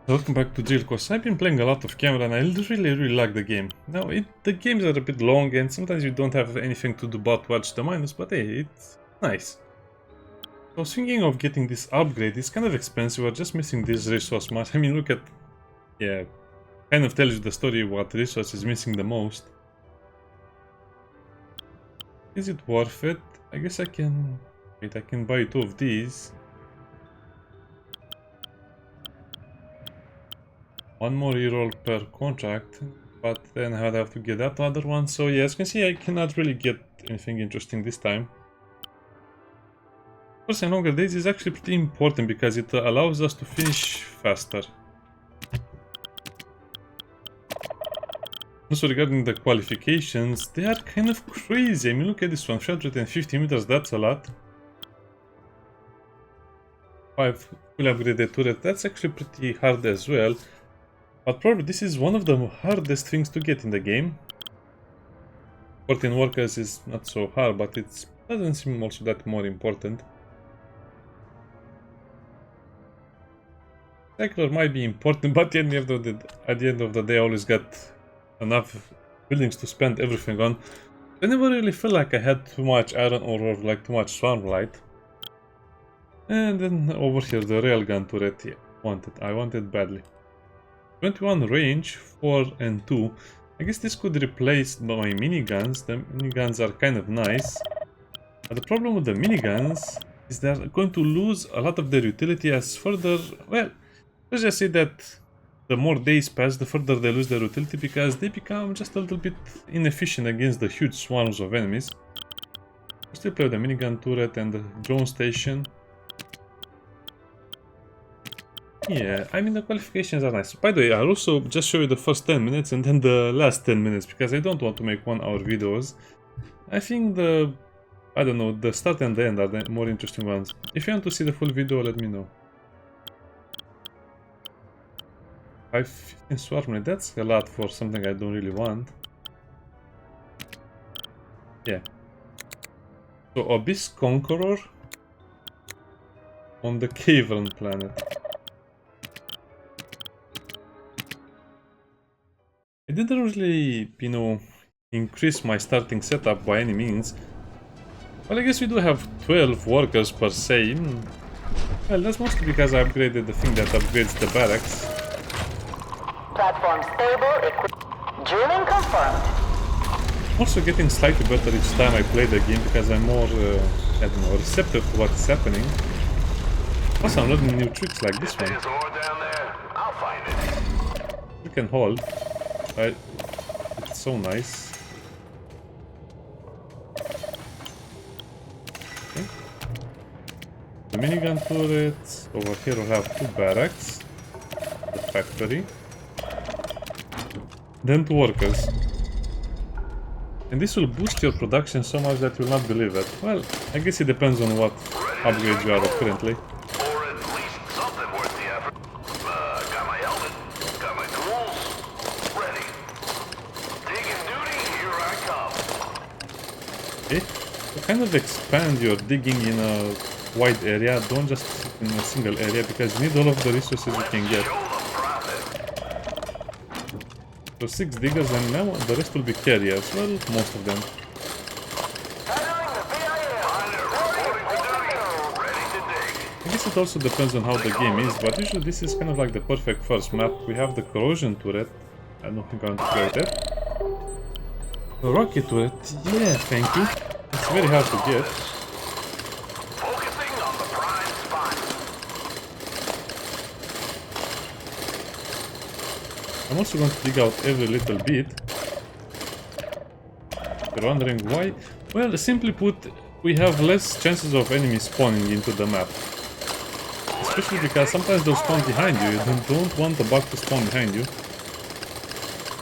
Welcome back to Jail Course. I've been playing a lot of camera and I really like the game. Now, the games are a bit long and sometimes you don't have anything to do but watch the minus, but hey, it's nice. I was thinking of getting this upgrade. It's kind of expensive, we're just missing this resource much. I mean, look at... yeah, kind of tells you the story what resource is missing the most. Is it worth it? I guess I can... wait, I can buy 2 of these. One more reroll per contract, but then I'd have to get that other one. So yeah, as you can see, I cannot really get anything interesting this time. Of course, in longer days is actually pretty important because it allows us to finish faster. Also, regarding the qualifications, they are kind of crazy. I mean, look at this one, 350 meters, that's a lot. 5 full upgraded turret, that's actually pretty hard as well. But probably this is one of the hardest things to get in the game. 14 workers is not so hard, but it doesn't seem also that more important. Conqueror might be important, but at the end of the day I always got enough buildings to spend everything on. I never really felt like I had too much iron or like too much swarm light. And then over here the railgun turret, yeah, I wanted badly. 21 range, 4 and 2. I guess this could replace my miniguns. The miniguns are kind of nice. But the problem with the miniguns is they're going to lose a lot of their utility as further... well, let's just say that the more days pass, the further they lose their utility because they become just a little bit inefficient against the huge swarms of enemies. I still play with the minigun turret and the drone station. Yeah, I mean the qualifications are nice. By the way, I'll also just show you the first 10 minutes and then the last 10 minutes because I don't want to make 1-hour videos. I think I don't know, the start and the end are the more interesting ones. If you want to see the full video, let me know. 515 swarm, that's a lot for something I don't really want. Yeah. So Abyss Conqueror on the Cavern planet. I didn't really, increase my starting setup by any means. Well, I guess we do have 12 workers per se. Well, that's mostly because I upgraded the thing that upgrades the barracks. Platform stable, drilling confirmed. I'm also getting slightly better each time I play the game because I'm more, I don't know, receptive to what's happening. Also, I'm learning new tricks like this one. You can hold. It's so nice. Okay. The minigun turret. Over here we'll have 2 barracks. The factory. Then 2 workers. And this will boost your production so much that you'll not believe it. Well, I guess it depends on what upgrade you are at currently. Okay, so kind of expand your digging in a wide area, don't just sit in a single area because you need all of the resources you can get. So 6 diggers and now the rest will be carriers, well, most of them. I guess it also depends on how the game is, but usually this is kind of like the perfect first map. We have the corrosion turret, I don't think I want to play that. The rocket turret, yeah, thank you. It's very hard to get. I'm also going to dig out every little bit. You're wondering why? Well, simply put, we have less chances of enemies spawning into the map. Especially because sometimes they'll spawn behind you. You don't want the bug to spawn behind you.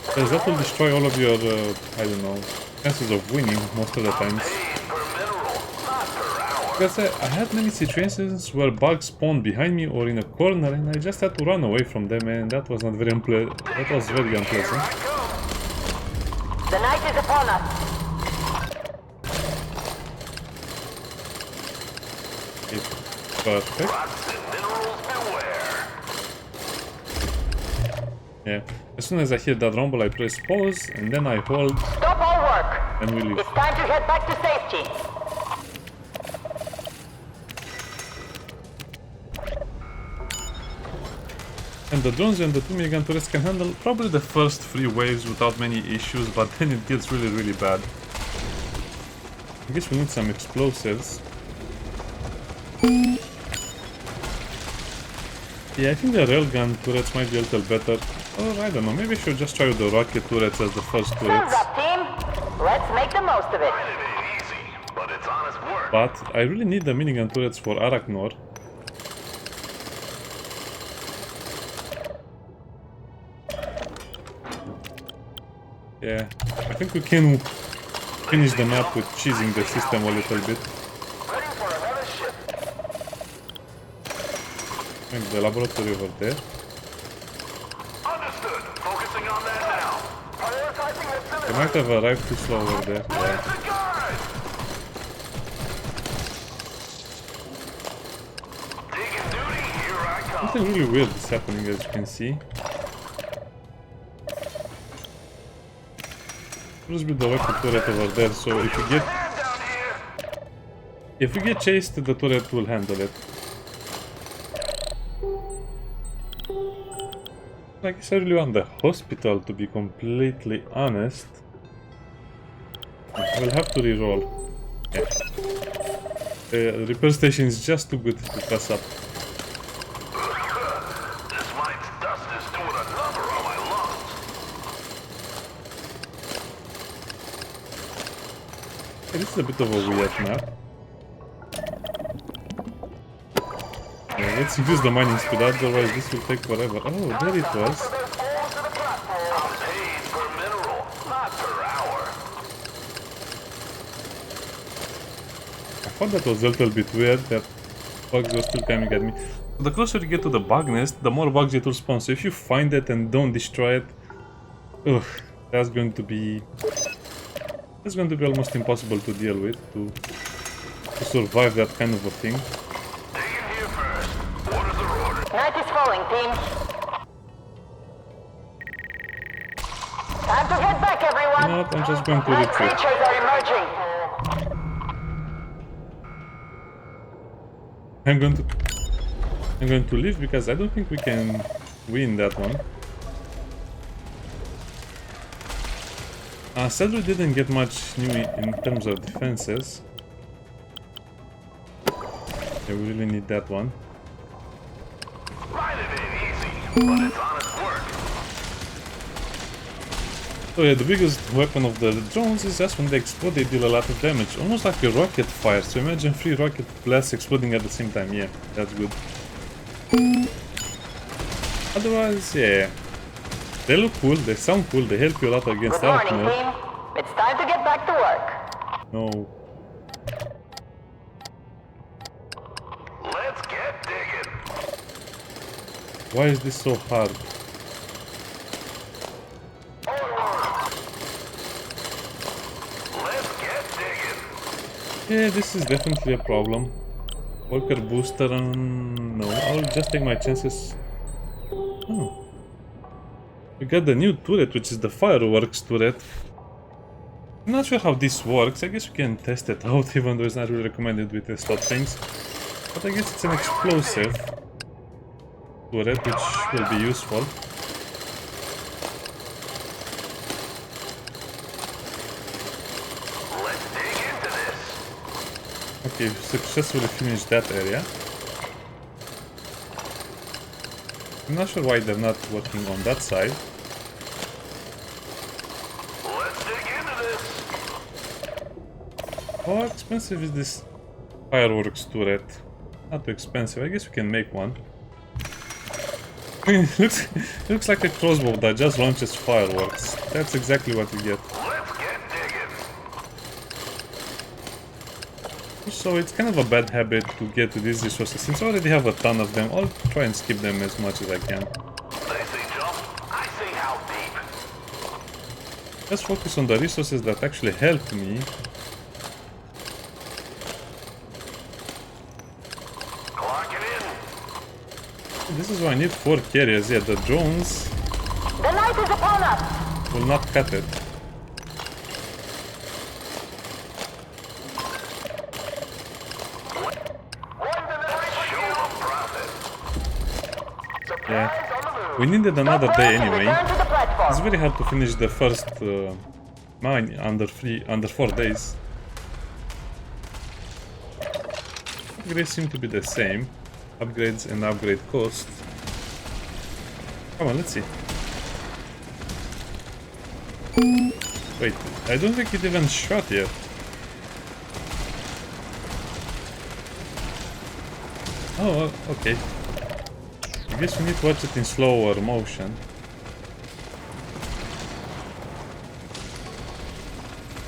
Because that will destroy all of your, I don't know, chances of winning most of the times. Because I had many situations where bugs spawned behind me or in a corner and I just had to run away from them and that was not very unpleasant. That was very unpleasant. The night is upon us. Okay, perfect. Yeah. As soon as I hear that rumble, I press pause, and then I hold, Stop all work. and we leave. It's time to head back to safety. And the drones and the 2 minigun turrets can handle probably the first 3 waves without many issues, but then it gets really, really bad. I guess we need some explosives. Yeah, I think the railgun turrets might be a little better. Or I don't know, maybe I should just try with the rocket turrets as the first Thumbs turrets. up, team. Let's make the most of it. Easy, but it's honest work. But I really need the minigun turrets for Arachnor. Yeah, I think we can finish the map with cheesing the system a little bit. Ready for another ship. Make the laboratory over there. Understood. Focusing on that now. Prioritizing the They might have arrived too slow over there. Yeah. the guard. Taking duty, here I come. Something really weird is happening, as you can see. Must be the rocket turret over there, so if we Hand down here. get chased, the turret will handle it. I guess I really want the hospital, to be completely honest. We'll have to reroll. Yeah. The repair station is just too good to pass up. This mine's dust is doing a number on my lungs. Hey, this is a bit of a weird map. Yeah, let's use the mining speed, otherwise this will take forever. Oh, there it was. I'm paid per mineral, not per hour. I thought that was a little bit weird, that bugs were still coming at me. The closer you get to the bug nest, the more bugs it will spawn, so if you find it and don't destroy it, ugh, that's going to be almost impossible to deal with, to survive that kind of a thing. Digging here first. Orders are orders. Night is falling, team. Time to head back, everyone. No, I'm just going to Night retreat. creatures are emerging. I'm going to leave because I don't think we can win that one. Sadly, didn't get much new in terms of defenses. Yeah, we really need that one. Ride it in easy, but it's honest work. So yeah, the biggest weapon of the drones is just when they explode, they deal a lot of damage. Almost like a rocket fire. So imagine 3 rocket blasts exploding at the same time. Yeah, that's good. Otherwise, yeah. They look cool, they sound cool, they help you a lot against Good morning, Arachnor. team. It's time to get back to work. No. Let's get digging. Why is this so hard? Let's get digging. Yeah, this is definitely a problem. Worker booster, no, I'll just take my chances. Oh. We got the new turret, which is the fireworks turret. I'm not sure how this works. I guess we can test it out, even though it's not really recommended with test out things. But I guess it's an explosive turret, which will be useful. Let's dig into this. Okay, we successfully finished that area. I'm not sure why they're not working on that side. Let's dig into this. How expensive is this fireworks turret? Not too expensive. I guess we can make one. looks like a crossbow that just launches fireworks. That's exactly what you get. Let's get digging. So it's kind of a bad habit to get to these resources. Since I already have a ton of them, I'll try and skip them as much as I can. They say jump, I say how deep. Let's focus on the resources that actually help me. Clocking in. This is why I need 4 carriers. Yeah, the drones The night is upon us. Will not cut it. Yeah, we needed another day anyway. Return to the platform. It's very hard to finish the first mine under 4 days. Upgrades seem to be the same. Upgrades and upgrade cost. Come on, let's see. Wait, I don't think it even shot yet. Oh, okay. I guess we need to watch it in slower motion.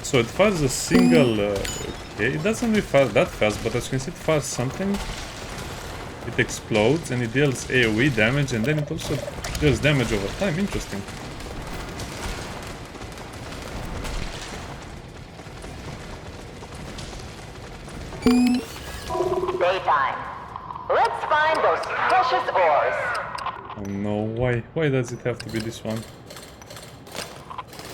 So it fires a single... okay, it doesn't really fire that fast, but as you can see it fires something. It explodes and it deals AoE damage and then it also deals damage over time. Interesting. Daytime. Let's find those precious ores. Oh no, why? Why does it have to be this one?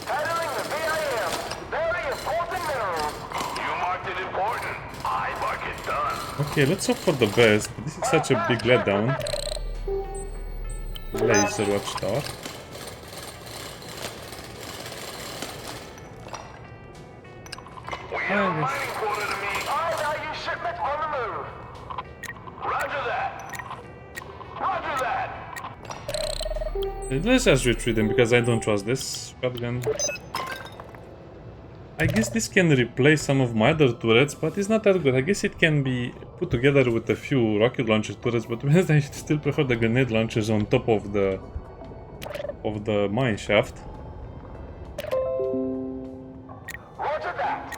Handling the VIM. Very important minerals. You marked it important. I mark it done. Okay, let's hope for the best. This is such a big letdown. Laser watchtower. We have a mining quota to meet. High value shipment on the move. Roger that. Roger that. Let's just retreat them because I don't trust this shotgun. I guess this can replace some of my other turrets, but it's not that good. I guess it can be put together with a few rocket launcher turrets, but I still prefer the grenade launchers on top of the mine shaft. Roger that.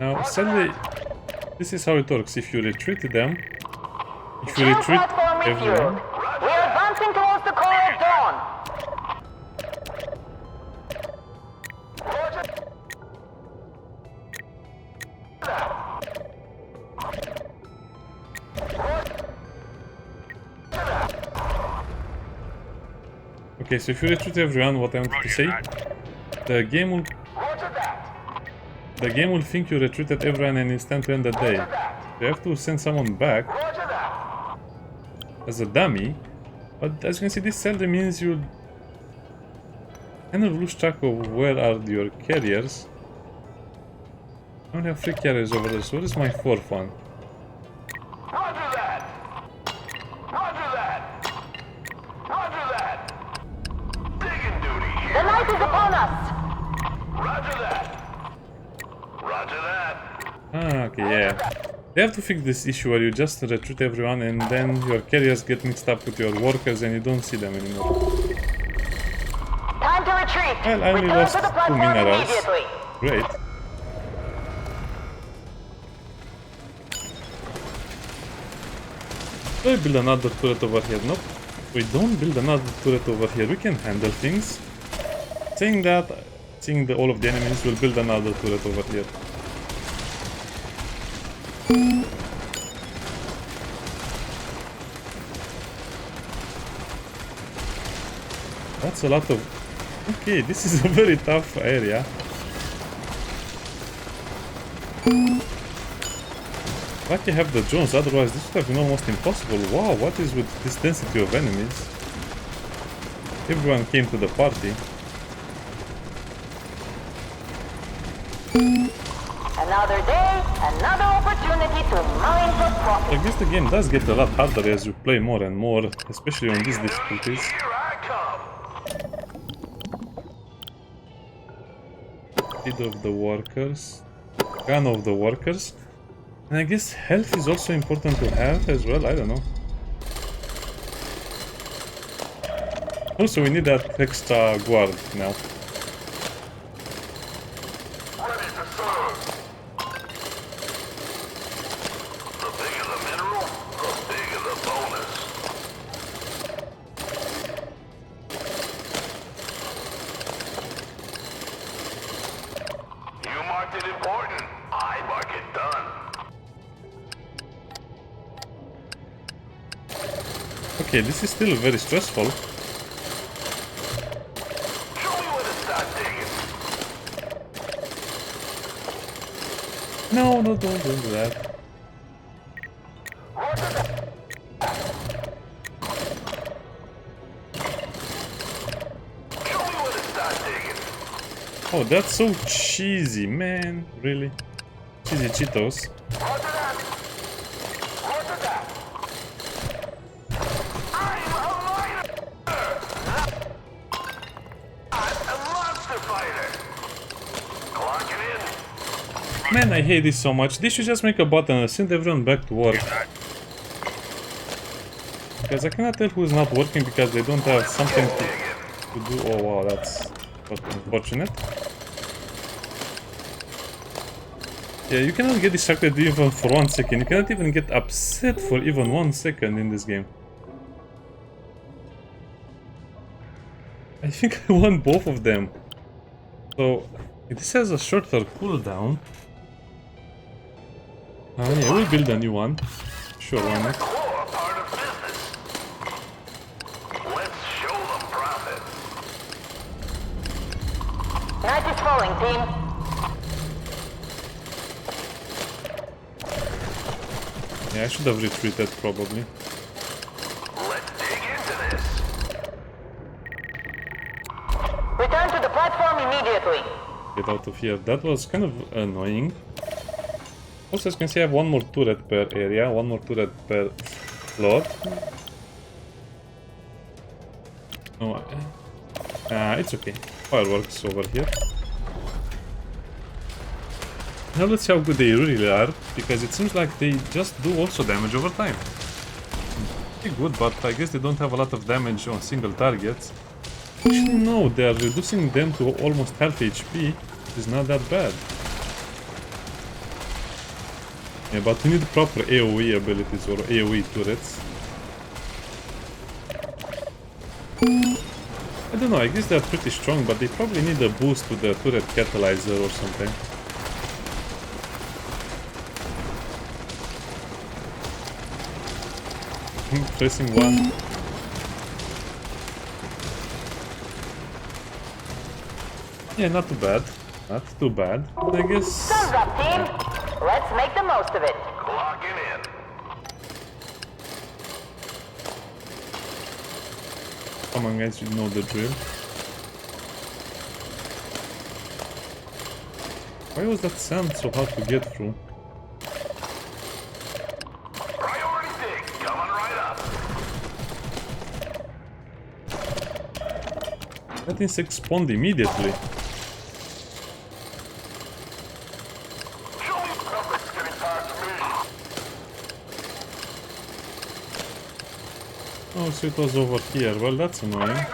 Now, sadly, this is how it works. If you retreat them, if you retreat Platform refueled. everyone, We are advancing towards the core of dawn. Roger okay, so if you retreat everyone, what I wanted to say, the game will Roger that. think you retreated everyone and it's time to end the day. You have to send someone back Roger that. as a dummy, but as you can see, this sadly means you kind of lose track of where are your carriers. I only have 3 carriers over there, so where is my 4th one? Roger that. Roger that. Roger that. Digging duty here. The night is upon us. Roger that. Roger that. Ah, okay, yeah. They have to fix this issue where you just retreat everyone and then your carriers get mixed up with your workers and you don't see them anymore. Time to retreat. Well, I only Return lost to the 2 platform minerals. immediately. Great. Do I build another turret over here? Nope. We don't build another turret over here. We can handle things. Saying that, seeing all of the enemies, will build another turret over here. That's a lot of... Okay, this is a very tough area. Lucky I have the drones, otherwise this would have been almost impossible. Wow, what is with this density of enemies? Everyone came to the party. Another day, another opportunity to mine for profit. I guess the game does get a lot harder as you play more and more, especially on these difficulties. Here I come. Speed of the workers, gun of the workers, and I guess health is also important to have as well, I don't know. Also we need that extra guard now. Ready to serve. The bigger the mineral, the bigger the bonus. You marked it important. I mark it done. Okay, this is still very stressful. Show me where to start digging. No, no, don't do that. Show me where to start digging. Oh, that's so cheesy, man. Really? Cheesy Cheetos. Roger that. Roger that. I'm a miner. I'm a monster fighter. Clocking in. Man, I hate this so much. They should just make a button and send everyone back to work. Because I cannot tell who's not working because they don't have something to do. Oh wow, that's unfortunate. Yeah, you cannot get distracted even for 1 second. You cannot even get upset for even 1 second in this game. I think I won both of them. So, this has a shorter cooldown. Yeah, we'll build a new one. Sure, why not? Core part of business. Let's show them profit. Night is falling, team. Yeah, I should have retreated probably. Let's dig into this. Return to the platform immediately. Get out of here. That was kind of annoying. Also, as you can see, I have one more turret per area, one more turret per floor. Oh, it's okay. Fireworks over here. Now let's see how good they really are, because it seems like they just do also damage over time. Pretty good, but I guess they don't have a lot of damage on single targets. Actually, no, they are reducing them to almost half HP, which is not that bad. Yeah, but we need proper AoE abilities or AoE turrets. I don't know, I guess they're pretty strong, but they probably need a boost to the turret catalyzer or something. Pressing 1. Yeah, not too bad. Not too bad. I guess... Sun's up, team. Let's make the most of it. Clocking in. Come on guys, you know the drill. Why was that sand so hard to get through? Priority dig coming right up. That insect spawned immediately. Show me something's getting past me. Oh, so it was over here. Well, that's annoying.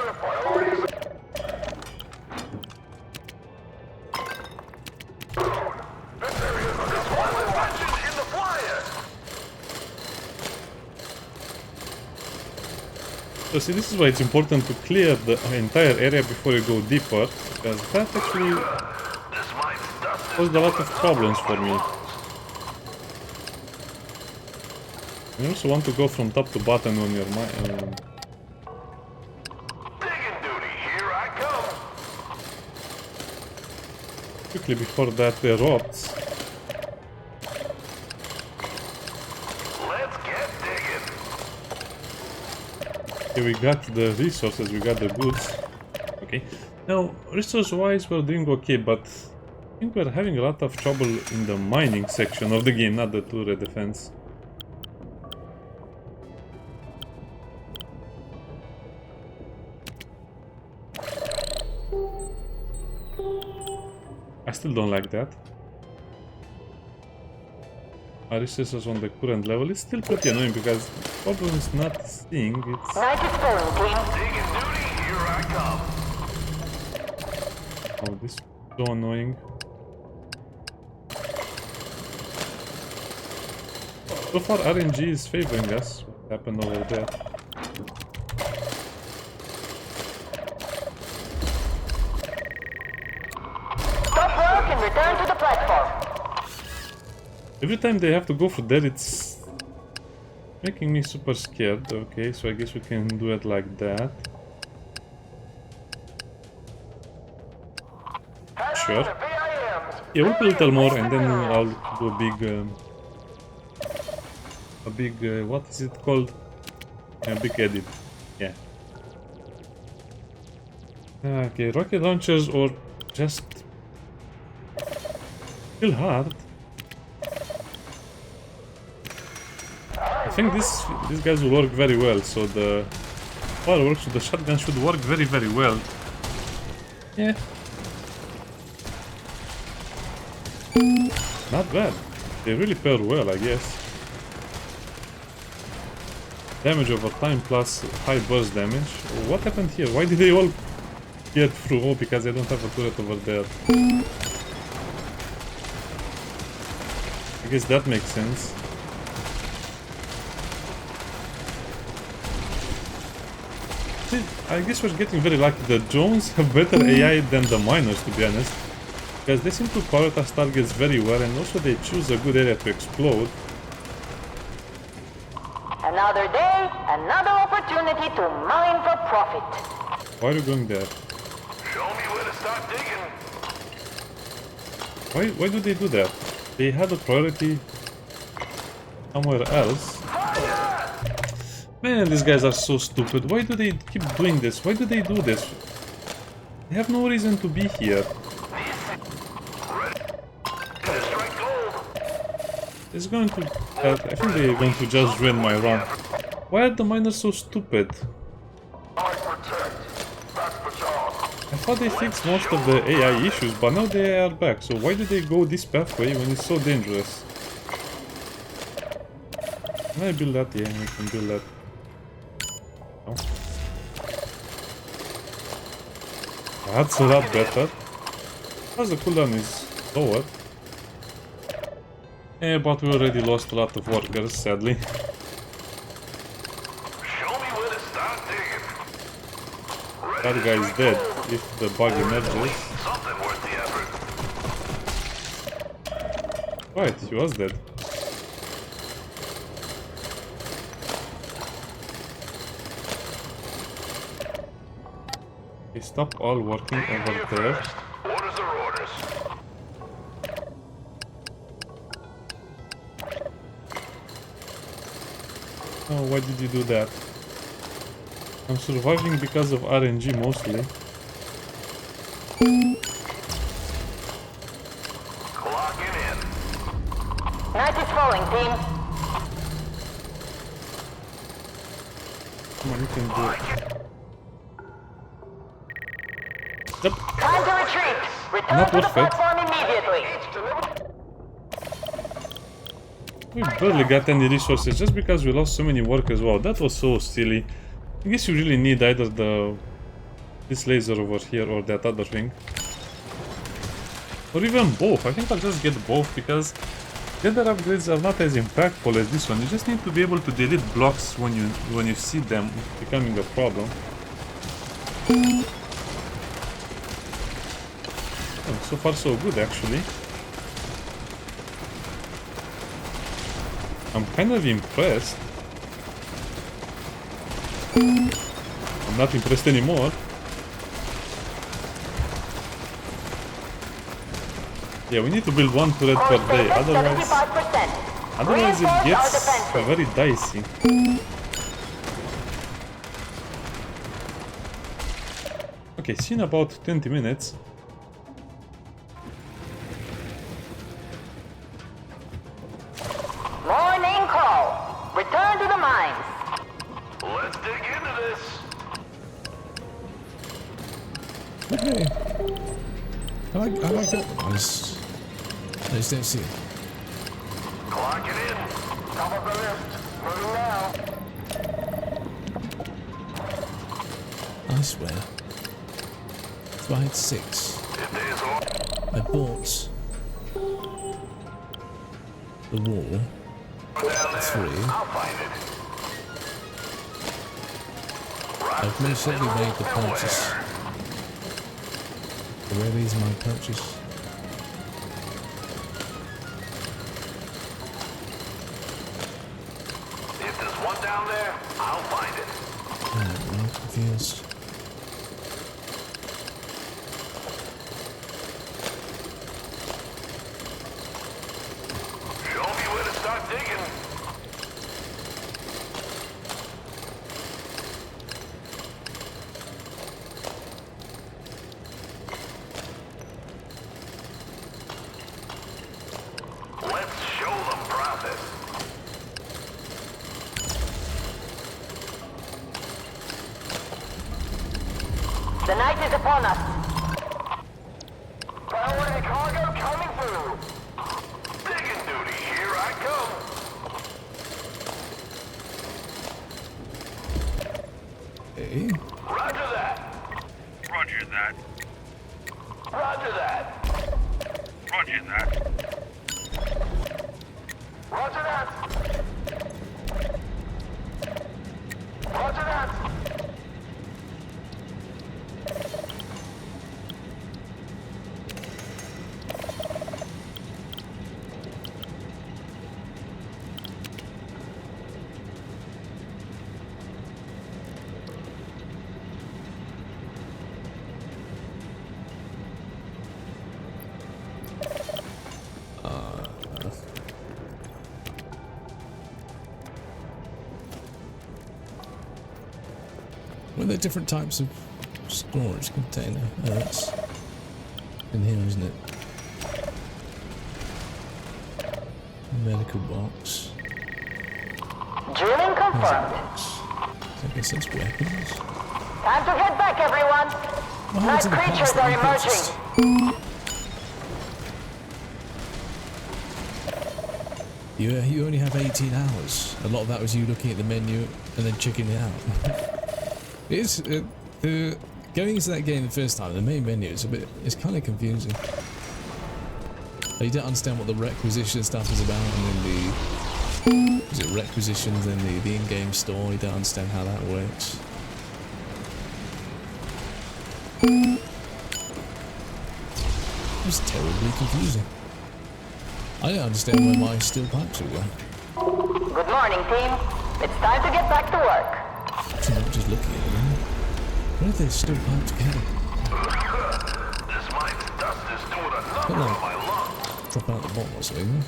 So see, this is why it's important to clear the entire area before you go deeper, because that actually caused a lot of problems for me. You also want to go from top to bottom on your Digging duty, here I come. quickly before that erupts. Let's get digging. Okay, we got the resources, we got the goods. Okay, now resource-wise we're doing okay, but I think we're having a lot of trouble in the mining section of the game, not the turret defense. I still don't like that. Our resources on the current level is still pretty annoying because the problem is not seeing, it's... Night is falling, team. Digging duty, here I come. Oh, this is so annoying. So far RNG is favoring us. What happened over there? Stop work and return to the platform. Every time they have to go for that, it's Making me super scared. Okay, so I guess we can do it like that. Sure. Yeah, we'll put a little more and then I'll do a big, what is it called? A big edit. Yeah. Okay, rocket launchers or just kill hard. I think these guys will work very well, so the fireworks with the shotgun should work very, very well. Yeah. Not bad. They really pair well, I guess. Damage over time plus high burst damage. What happened here? Why did they all get through? Oh, because I don't have a turret over there. I guess that makes sense. See, I guess we're getting very lucky. The drones have better AI than the miners, to be honest. Because they seem to prioritize targets very well, and also they choose a good area to explode. Another day, another opportunity to mine for profit. Why are you going there? Show me where to start digging. Why do they do that? They had a priority somewhere else. Man, these guys are so stupid. Why do they keep doing this? Why do they do this? They have no reason to be here. It's going to... I think they're going to just ruin my run. Why are the miners so stupid? I thought they fixed most of the AI issues, but now they are back. So why do they go this pathway when it's so dangerous? Can I build that? Yeah, I can build that. No. That's a lot better. Plus the cooldown is lower. Yeah, but we already lost a lot of workers, sadly. Show me where to start digging. That guy is dead, if the bug emerges. Something worth the effort. Right, he was dead. Okay, stop all working over there. Orders are orders. Oh, why did you do that? I'm surviving because of RNG mostly. Clocking in. Night is falling, team. Come on, you can do it. Yep. Time to retreat. Return Not to the worth it. platform immediately. We barely got any resources just because we lost so many workers. Wow, that was so silly. I guess you really need either this laser over here or that other thing. Or even both. I think I'll just get both because the other upgrades are not as impactful as this one. You just need to be able to delete blocks when you see them becoming a problem. Oh, so far so good actually. I'm kind of impressed. I'm not impressed anymore. Yeah, we need to build one turret per day, otherwise it gets very dicey. Okay, see in about 20 minutes. Morning call. Return to the mines. Let's dig into this. Okay. I like that. I just don't see it. Clocking in. Top of the list. Moving now. I swear. If I had 6, If there's all I bought the wall. down there, 3. I'll find it. I've most certainly made the purchase. Where is my purchase? If there's there's one down there, I'll find it. I'm confused. Show me where to start digging. Let's show them profit. The night is upon us. Priority cargo coming through. Digging duty, here I come. Hey. Roger that. Roger that. Roger that. Roger that. Roger that. Roger that. Well, there are different types of storage container. Oh, that's in here, isn't it? Medical box. Drilling confirmed. I guess that's weapons. Time to head back, everyone. What Night happened to the creatures parts that are we emerging. purchased? You only have 18 hours. A lot of that was you looking at the menu and then checking it out. It's going into that game the first time. The main menu is it's kind of confusing. You don't understand what the requisition stuff is about, and then requisitions, then the in-game store. You don't understand how that works. It's terribly confusing. I don't understand where my steel pipes are going. Good morning, team. It's time to get back to work. Actually, not just looking at them. Where are they steel pipes going? This mine's dust is doing a number on my lungs. Drop out the bottom or something.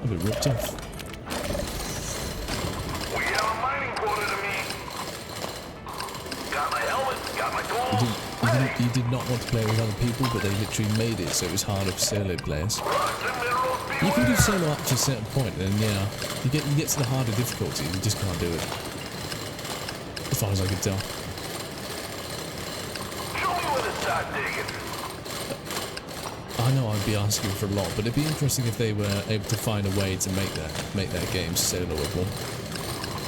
I've been ripped off. We have a mining quarter to meet. Got my helmet, got my tools. You did not want to play with other people, but they literally made it so it was harder for solo players. Rocks and minerals You can do beware. solo up to a certain point, and yeah, you get to the harder difficulty, you just can't do it. As far as I could tell. Show me where to start digging. I know I'd be asking for a lot, but it'd be interesting if they were able to find a way to make that game soloable.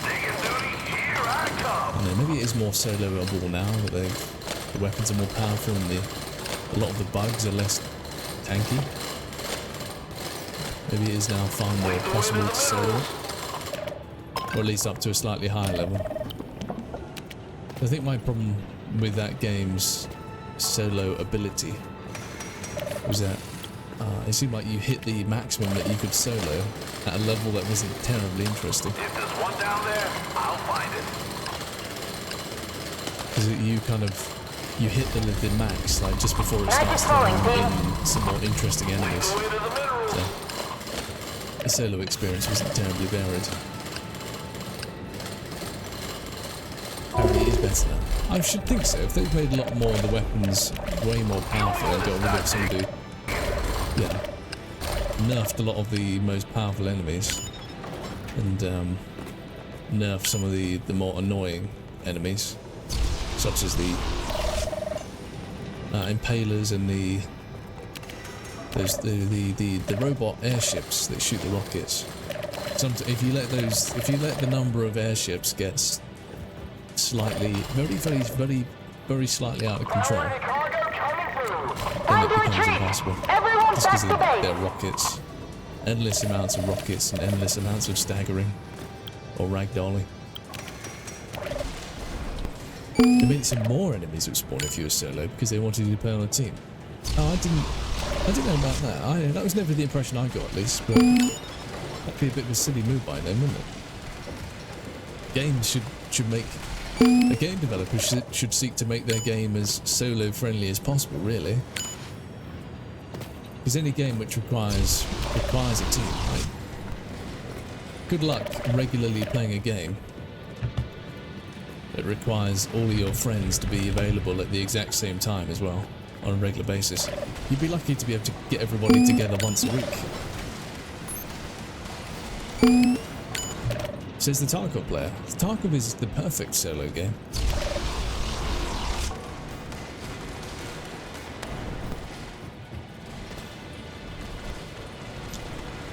Digging duty, here I come. I don't know, maybe it is more soloable now that the weapons are more powerful and a lot of the bugs are less tanky. Maybe it is now far more possible to solo, or at least up to a slightly higher level. I think my problem with that game's solo ability was that it seemed like you hit the maximum that you could solo at a level that wasn't terribly interesting. If there's one down there, I'll find it. Because you hit the max like just before it Night starts is falling, throwing in some more interesting enemies. Way to the minerals. So, the solo experience wasn't terribly varied. Apparently it is better now. I should think so. If they've made a lot more of the weapons way more powerful and got rid of some of the... Yeah. Nerfed a lot of the most powerful enemies. And nerfed some of the more annoying enemies. Such as the impalers and the robot airships that shoot the rockets. If you let the number of airships get slightly, very slightly out of control, Priority cargo coming through. then it Time to becomes retreat. impossible. Everyone Just back because to base. they're rockets, endless amounts of rockets and endless amounts of staggering or ragdolling. They made some more enemies would spawn if you were solo because they wanted you to play on a team. Oh, I didn't. I don't know about that. That was never the impression I got, at least, but that'd be a bit of a silly move by them, wouldn't it? Games should make... A game developer should seek to make their game as solo-friendly as possible, really. Because any game which requires a team, right? Good luck regularly playing a game that requires all of your friends to be available at the exact same time as well, on a regular basis. You'd be lucky to be able to get everybody together once a week. Says the Tarkov player. Tarkov is the perfect solo game.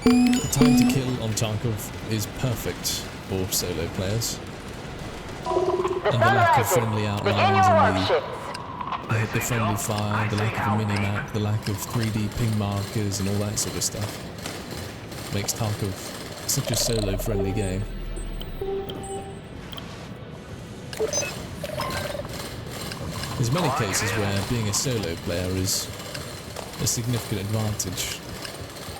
The time to kill on Tarkov is perfect for solo players. And the lack of friendly outlines and the friendly fire, the lack of a minimap, the lack of 3D ping markers and all that sort of stuff makes Tarkov such a solo-friendly game. There's many cases where being a solo player is a significant advantage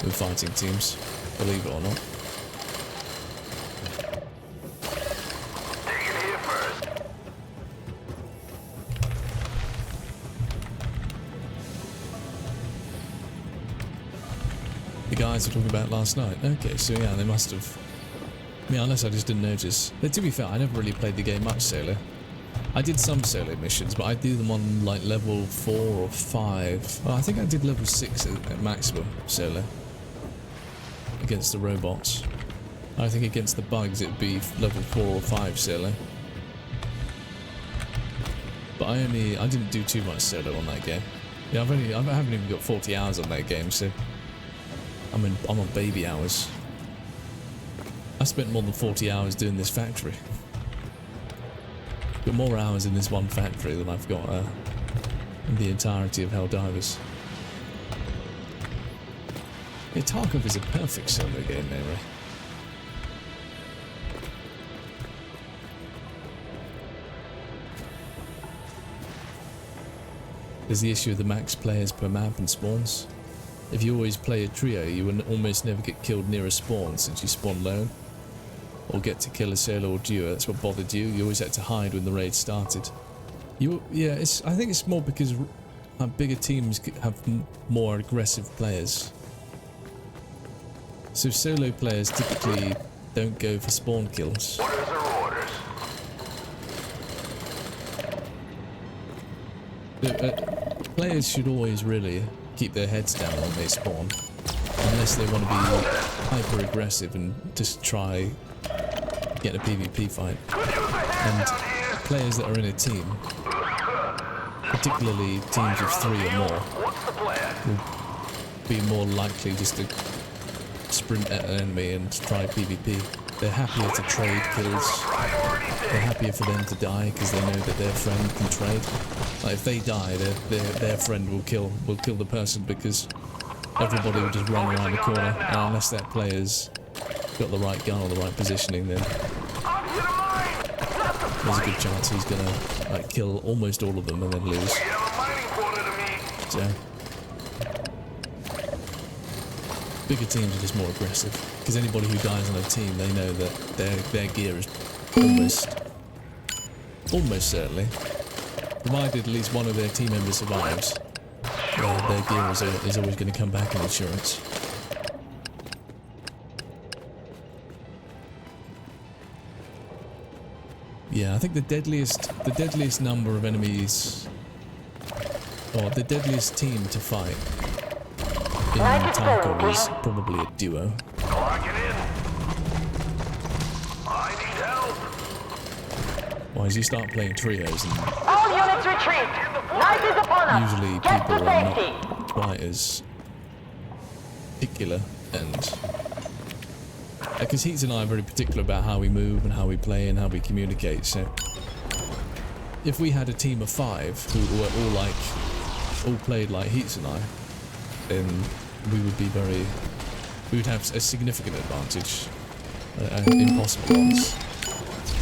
with fighting teams, believe it or not. The guys were talking about last night. Okay, so yeah, they must have... Yeah, unless I just didn't notice. But to be fair, I never really played the game much solo. I did some solo missions, but I do them on like level 4 or 5. Well, I think I did level 6 at maximum solo. Against the robots. I think against the bugs it'd be level 4 or 5 solo. But I didn't do too much solo on that game. Yeah, I haven't even got 40 hours on that game, so I'm on baby hours. I spent more than 40 hours doing this factory. Got more hours in this one factory than I've got in the entirety of Helldivers. Yeah, Tarkov is a perfect solo game, Neyreyan. There's the issue of the max players per map and spawns. If you always play a trio, you will almost never get killed near a spawn since you spawn lone. Or get to kill a solo or duo, that's what bothered you. You always had to hide when the raid started. I think it's more because bigger teams have more aggressive players. So solo players typically don't go for spawn kills. Players should always really keep their heads down when they spawn. Unless they want to be hyper aggressive and just try get a PvP fight. And players that are in a team, particularly teams of 3 or more, will be more likely just to sprint at an enemy and try PvP. They're happier to trade kills. They're happier for them to die because they know that their friend can trade. Like if they die, their friend will kill the person because everybody will just run around the corner, and unless that player's got the right gun or the right positioning, then there's a good chance he's gonna like kill almost all of them and then lose. So bigger teams are just more aggressive because anybody who dies on a team, they know that their gear is almost certainly, provided at least one of their team members survives, their gear is always going to come back in insurance. Yeah, I think the deadliest number of enemies, or the deadliest team to fight in Tarkov is probably a duo. Why, as you start playing trios, and All units retreat. Night is upon us. usually Get people to are safety. not quite as particular, and because Heats and I are very particular about how we move and how we play and how we communicate. So if we had a team of 5 who were all played like Heats and I, then we would have a significant advantage, impossible odds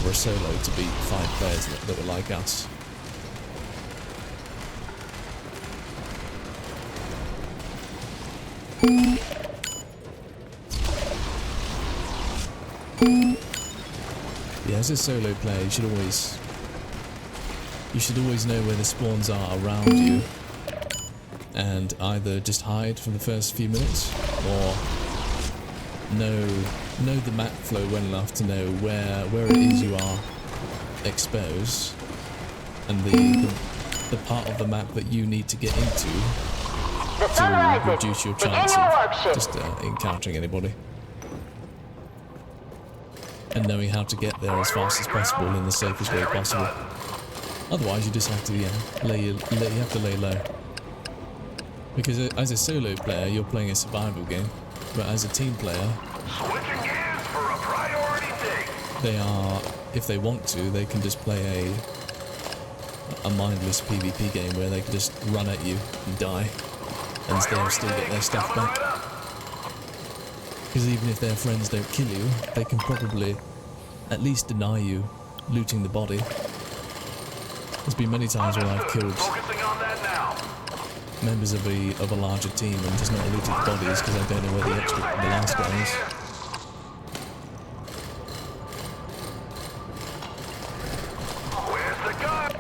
for a solo to beat 5 players that were like us. Yeah, as a solo player, you should always know where the spawns are around you, and either just hide for the first few minutes, or know the map flow well enough to know where it is you are exposed, and the part of the map that you need to get into to reduce your chance of just encountering anybody. And knowing how to get there as fast as possible in the safest way possible. Otherwise, you just have to lay low. Because as a solo player, you're playing a survival game, but as a team player, Switching gears for a priority date. they are, if they want to, they can just play a mindless PvP game where they can just run at you and die, and they'll still get their stuff back. Because even if their friends don't kill you, they can probably at least deny you looting the body. There's been many times where I've killed Focusing on that now. members of a larger team and just not looted the bodies because I don't know where the last guy is. Where's the gun?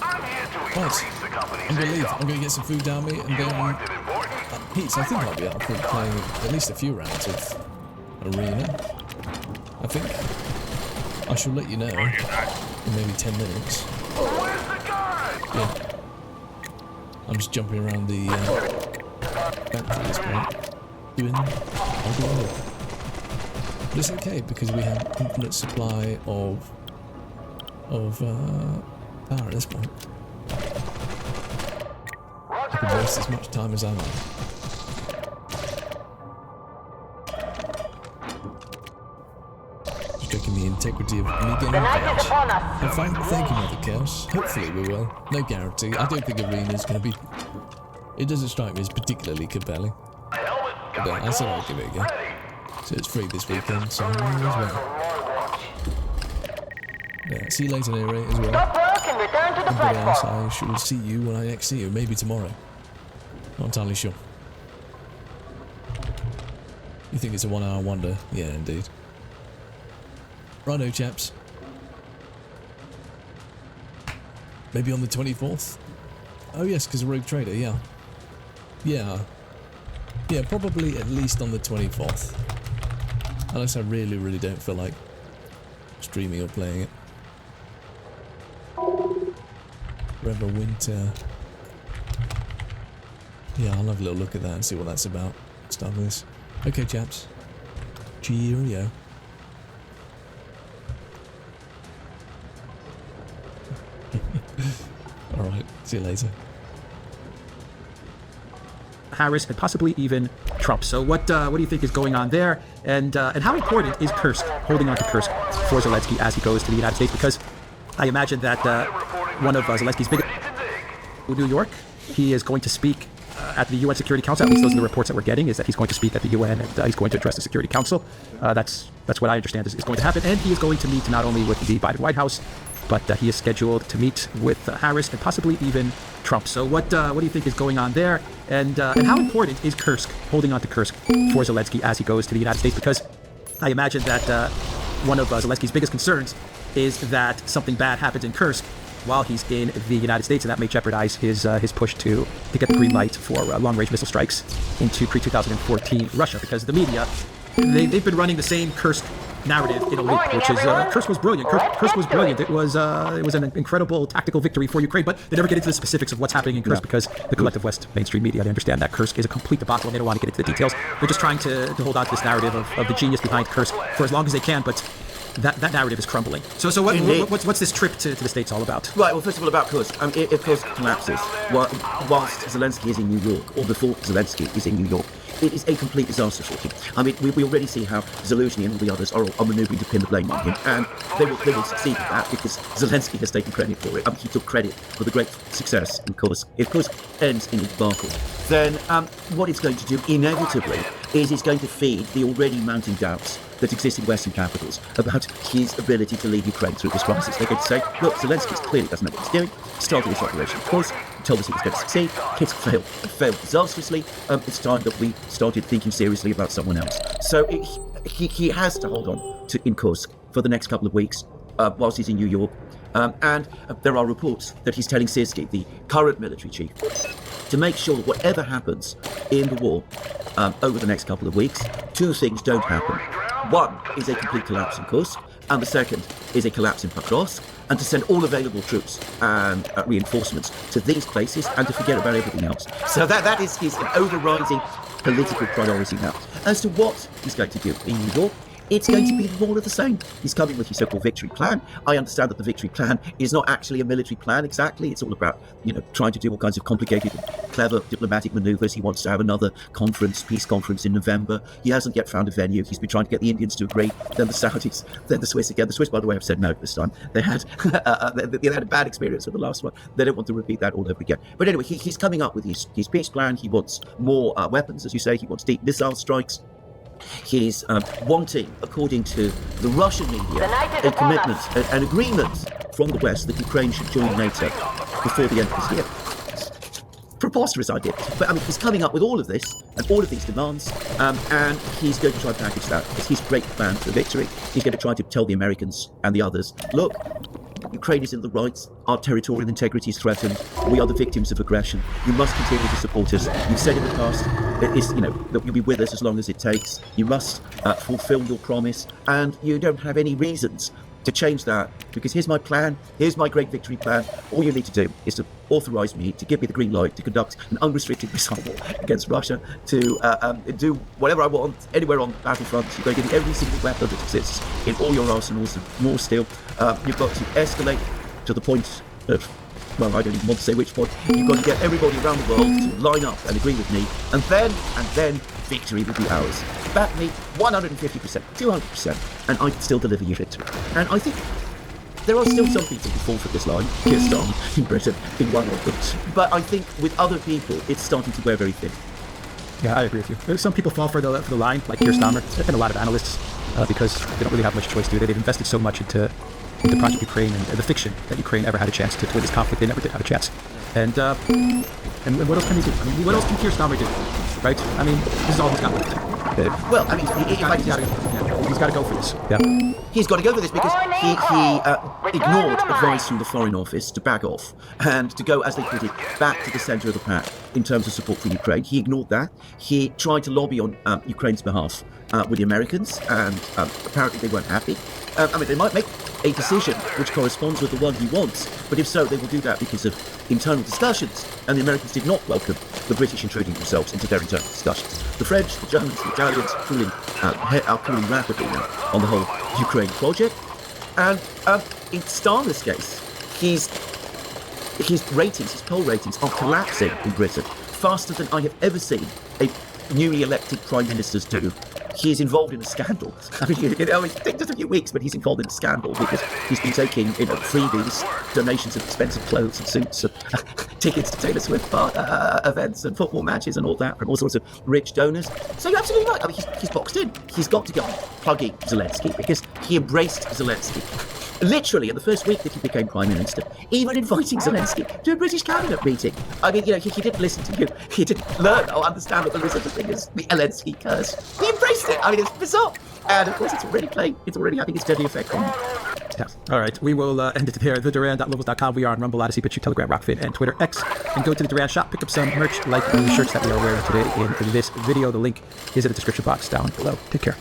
I'm here to Right, increase the company's I'm gonna leave. income. I'm gonna get some food down me, and then Marked it important. Pete, I think I'll be up for playing at least a few rounds of Arena. I think I shall let you know in maybe 10 minutes. Where's the gun? Yeah. I'm just jumping around the factory at this point. I'll do all. But it's okay because we have infinite supply of power at this point. I can waste as much time as I like. Just checking the integrity of me getting The night is badge. upon us. And thank you, Mother Chaos. Hopefully we will. No guarantee. I don't think Arena's going to be... It doesn't strike me as particularly compelling. Helmet. Got But my I said tools. I'd give it a go. Ready. So it's free this weekend, so I may as well. Yeah, see you later, Neyreyan, as well. Stop work and return to the Everybody else, platform. I shall see you when I next see you. Maybe tomorrow. Not entirely sure. You think it's a 1 hour wonder? Yeah, indeed. Righto, chaps. Maybe on the 24th? Oh yes, because Rogue Trader, yeah. Yeah, probably at least on the 24th. Unless I really, really don't feel like streaming or playing it. Forever Winter. Yeah, I'll have a little look at that and see what that's about. Start with this. Okay, chaps. Cheerio. Alright, see you later. Harris and possibly even Trump. So what do you think is going on there? And how important is Kursk, holding on to Kursk for Zelensky as he goes to the United States? Because I imagine that one of Zelensky's biggest New York, he is going to speak at the UN Security Council. At least those are the reports that we're getting, is that he's going to speak at the UN and he's going to address the Security Council. That's what I understand is going to happen. And he is going to meet not only with the Biden White House, but he is scheduled to meet with Harris and possibly even Trump. So what do you think is going on there? And how important is Kursk, holding on to Kursk for Zelensky as he goes to the United States? Because I imagine that one of Zelensky's biggest concerns is that something bad happens in Kursk while he's in the United States, and that may jeopardize his push to get the green light for long-range missile strikes into pre-2014 Russia. Because the media, they've been running the same Kursk narrative in a loop, which is Kursk was brilliant. Kursk was brilliant. It was an incredible tactical victory for Ukraine, but they never get into the specifics of what's happening in Kursk because the collective West mainstream media, they understand that Kursk is a complete debacle and they don't want to get into the details. They're just trying to hold on to this narrative of the genius behind Kursk for as long as they can, but that narrative is crumbling. So what's this trip to the States all about? Right, well, first of all, about Kursk. If Kursk collapses, whilst Zelensky is in New York, or before Zelensky is in New York, it is a complete disaster for him. I mean, we already see how Zelensky and all the others are manoeuvring to pin the blame on him, and they will succeed at that because Zelensky has taken credit for it. He took credit for the great success in Kursk. If Kursk ends in a debacle, then what it's going to do inevitably is it's going to feed the already mounting doubts that exist in Western capitals about his ability to lead Ukraine through this crisis. They're going to say, look, Zelensky clearly doesn't know what he's doing. He started this operation, of course. He told us he was going to succeed. It's failed disastrously. It's time that we started thinking seriously about someone else. So he has to hold on in Kursk for the next couple of weeks whilst he's in New York. And there are reports that he's telling Syrski, the current military chief, to make sure that whatever happens in the war over the next couple of weeks, two things don't happen. One is a complete collapse in Kursk, and the second is a collapse in Pakrovsk, and to send all available troops and reinforcements to these places and to forget about everything else. So that is his overriding political priority now. As to what he's going to do in New York, it's going to be more of the same. He's coming with his so-called victory plan. I understand that the victory plan is not actually a military plan exactly. It's all about, trying to do all kinds of complicated, clever diplomatic maneuvers. He wants to have another peace conference in November. He hasn't yet found a venue. He's been trying to get the Indians to agree, then the Saudis, then the Swiss again. The Swiss, by the way, have said no this time. They had they had a bad experience with the last one. They don't want to repeat that all over again. But anyway, he's coming up with his peace plan. He wants more weapons, as you say. He wants deep missile strikes. He's wanting, according to the Russian media, a commitment, an agreement from the West that Ukraine should join NATO before the end of this year. Preposterous idea. But he's coming up with all of this and all of these demands, and he's going to try and package that as his great plan for victory. He's going to try to tell the Americans and the others, look, Ukraine is in the right, our territorial integrity is threatened, we are the victims of aggression, you must continue to support us. You've said in the past that you'll be with us as long as it takes. You must fulfill your promise, and you don't have any reasons to change that, because here's my plan, here's my great victory plan. All you need to do is to authorise me, to give me the green light to conduct an unrestricted missile war against Russia, to do whatever I want anywhere on the battlefront. You're going to give me every single weapon that exists in all your arsenals, and more still. You've got to escalate to the point of, well, I don't even want to say which point. You've got to get everybody around the world to line up and agree with me, and then victory will be ours. Back me 150%, 200%, and I can still deliver you victory. And I think there are still some people who fall for this line. Keir Starmer in Britain being one of them. But I think with other people, it's starting to wear very thin. Yeah, I agree with you. Some people fall for the line, like Keir Starmer, and a lot of analysts, because they don't really have much choice, do they? They've invested so much into Project Ukraine and the fiction that Ukraine ever had a chance to win this conflict. They never did have a chance. And what else can he do? What else can Keir Starmer do? Right? This is all he's got left. Well, he's got to go for this. Yeah. He's got to go for this because he ignored advice from the Foreign Office to back off and to go, as they put it, back to the centre of the pack in terms of support for Ukraine. He ignored that. He tried to lobby on Ukraine's behalf with the Americans, and apparently they weren't happy. They might make a decision which corresponds with the one he wants, but if so, they will do that because of internal discussions, and the Americans did not welcome the British intruding themselves into their internal discussions. The French, the Germans, the Italians are cooling rapidly now on the whole Ukraine project, and in Starmer's case, his poll ratings are collapsing in Britain faster than I have ever seen a newly elected prime ministers do. He is involved in a scandal. It's taken just a few weeks, but he's involved in a scandal because he's been taking, freebies, donations of expensive clothes and suits, and tickets to Taylor Swift events and football matches and all that from all sorts of rich donors. So you're absolutely right. He's boxed in. He's got to go plugging Zelensky because he embraced Zelensky. Literally, in the first week that he became Prime Minister, even inviting Zelensky to a British cabinet meeting. He didn't listen to you. He didn't learn or understand that there is such a thing as the Zelensky curse. He embraced it. It's bizarre. And of course, it's already playing. It's already having its deadly effect on him. Yeah. All right. We will end it there. TheDuran.locals.com. We are on Rumble, Odyssey, BitChute, Telegram, Rockfin, and Twitter X. And go to the Duran shop, pick up some merch like the shirts that we are wearing today in this video. The link is in the description box down below. Take care.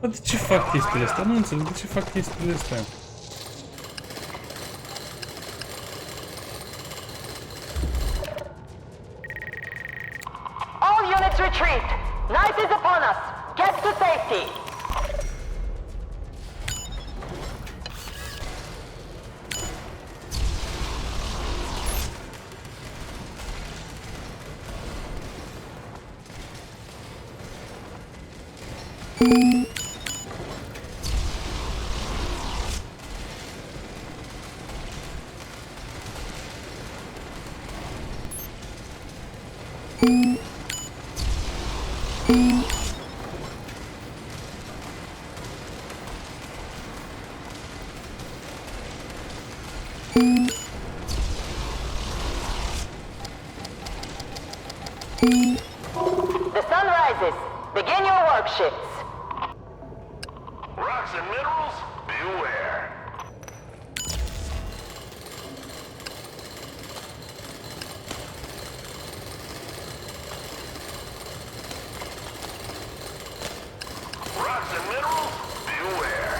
De ce fac chestiile astea? Nu înțeleg de ce fac chestiile astea. All units retreat. Night is upon us. Get to safety. The sun rises. Begin your work shifts. Rocks and minerals, beware. Rocks and minerals, beware.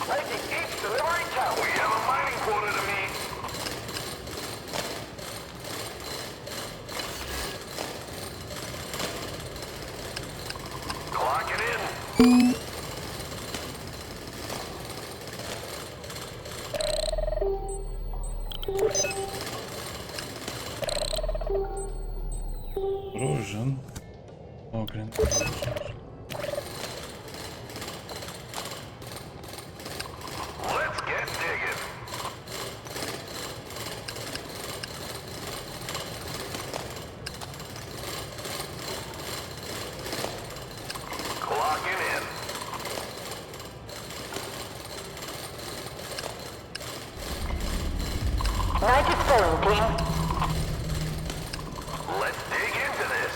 Making each delivery count. We have a mining quota to meet. Clock it in. Erosion. Oh, green. Let's get digging. Clocking in. Night is falling, team. Let's dig into this.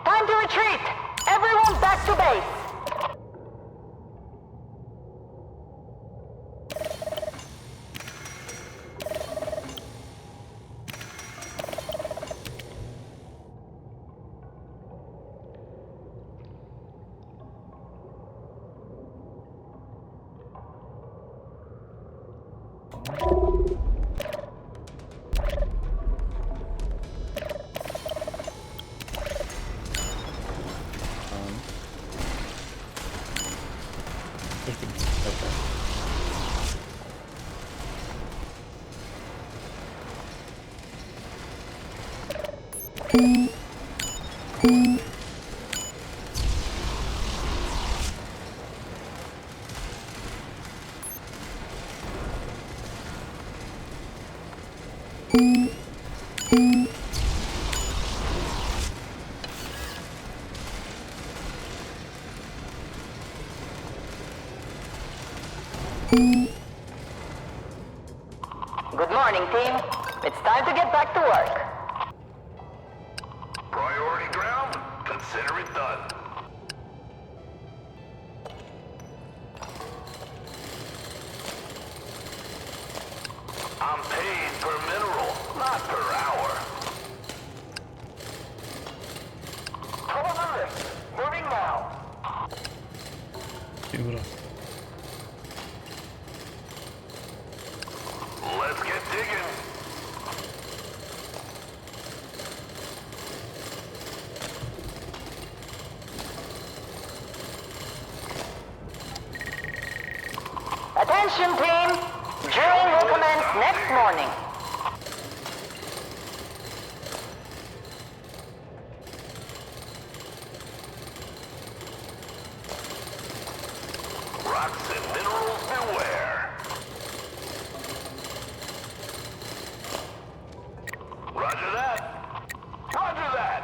Time to retreat. Everyone back to base. Good morning, team. It's time to get back to work. Priority ground, consider it done. I'm paid per mineral, not per hour. Cover the lift. Moving now. Euro. Let's get digging. Attention, team. Drilling will commence next morning. Rocks and minerals beware. Roger that. Roger that.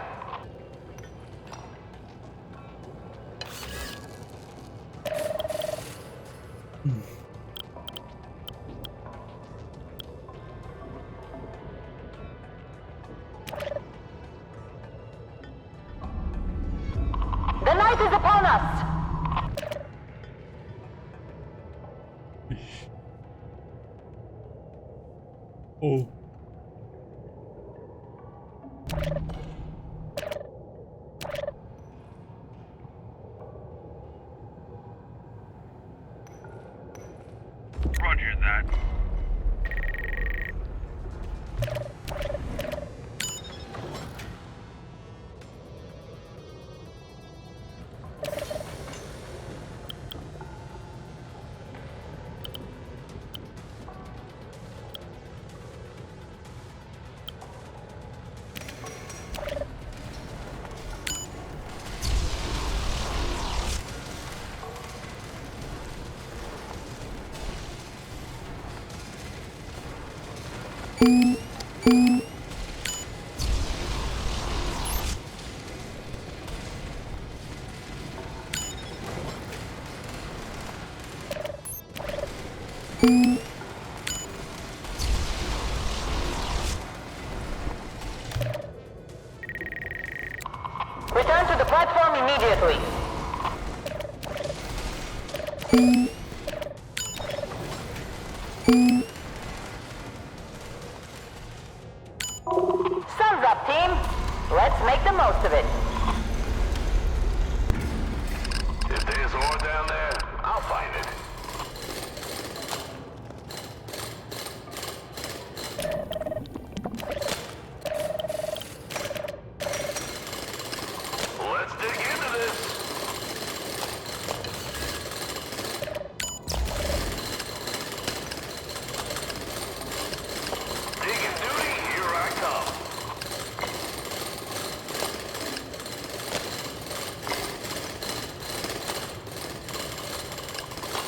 The night is upon us. Oh. Roger that. Return to the platform immediately. Sun's up, team. Let's make the most of it. If there's ore down there, I'll find it. Let's dig into this. Digging duty, here I come.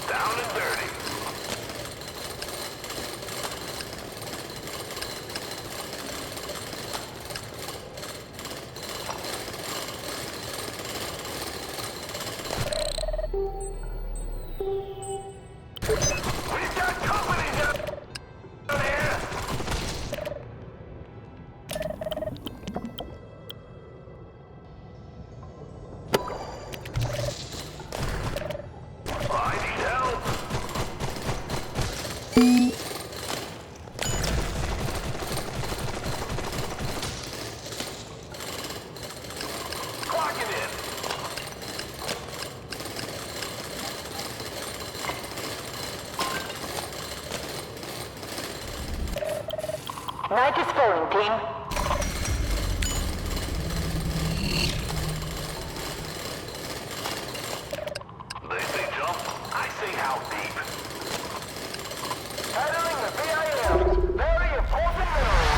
Down and dirty. We've got company down here. I need help. Clocking in. Night is falling, team. They say jump, I say how deep. Handling the VIM. Very important minerals.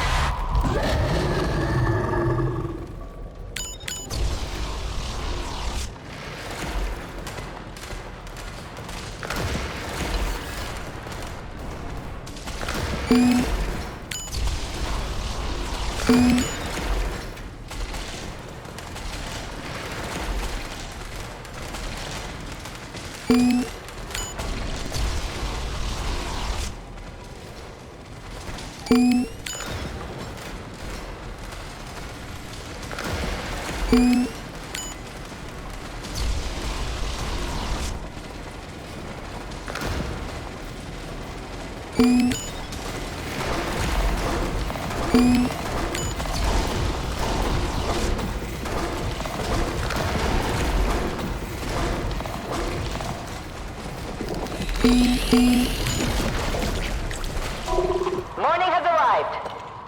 Morning has arrived.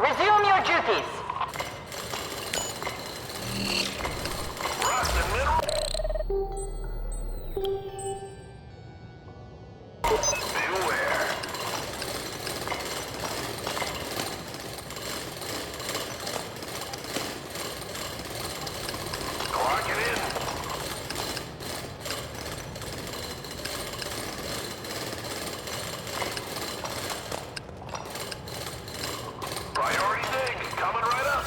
Resume your duties. Rust and mineral. Beware. Clocking in. Priority dig coming right up.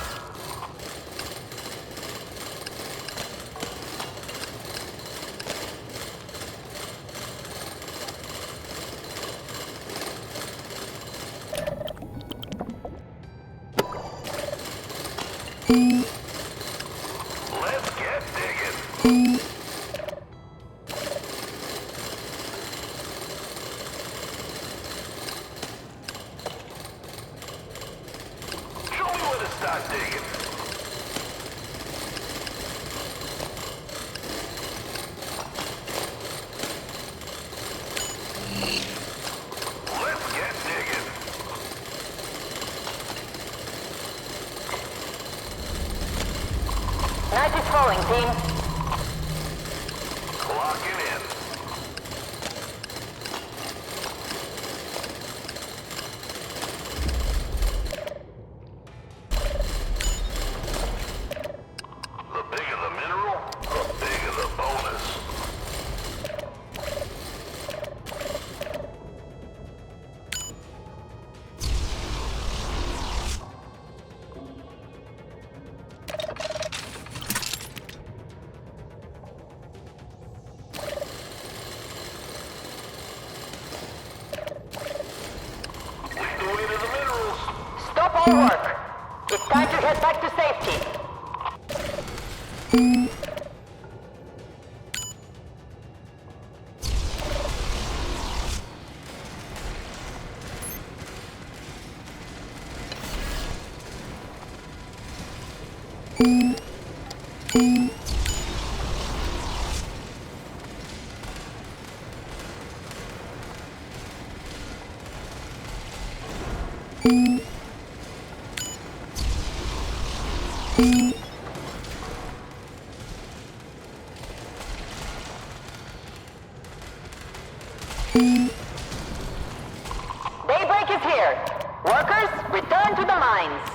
Let's get digging. Show me where to start digging. Let's get digging. Night is falling, team. Clocking in. The bigger the mineral, the bigger the bonus. All work. It's time to head back to safety. Daybreak is here. Workers, return to the mines.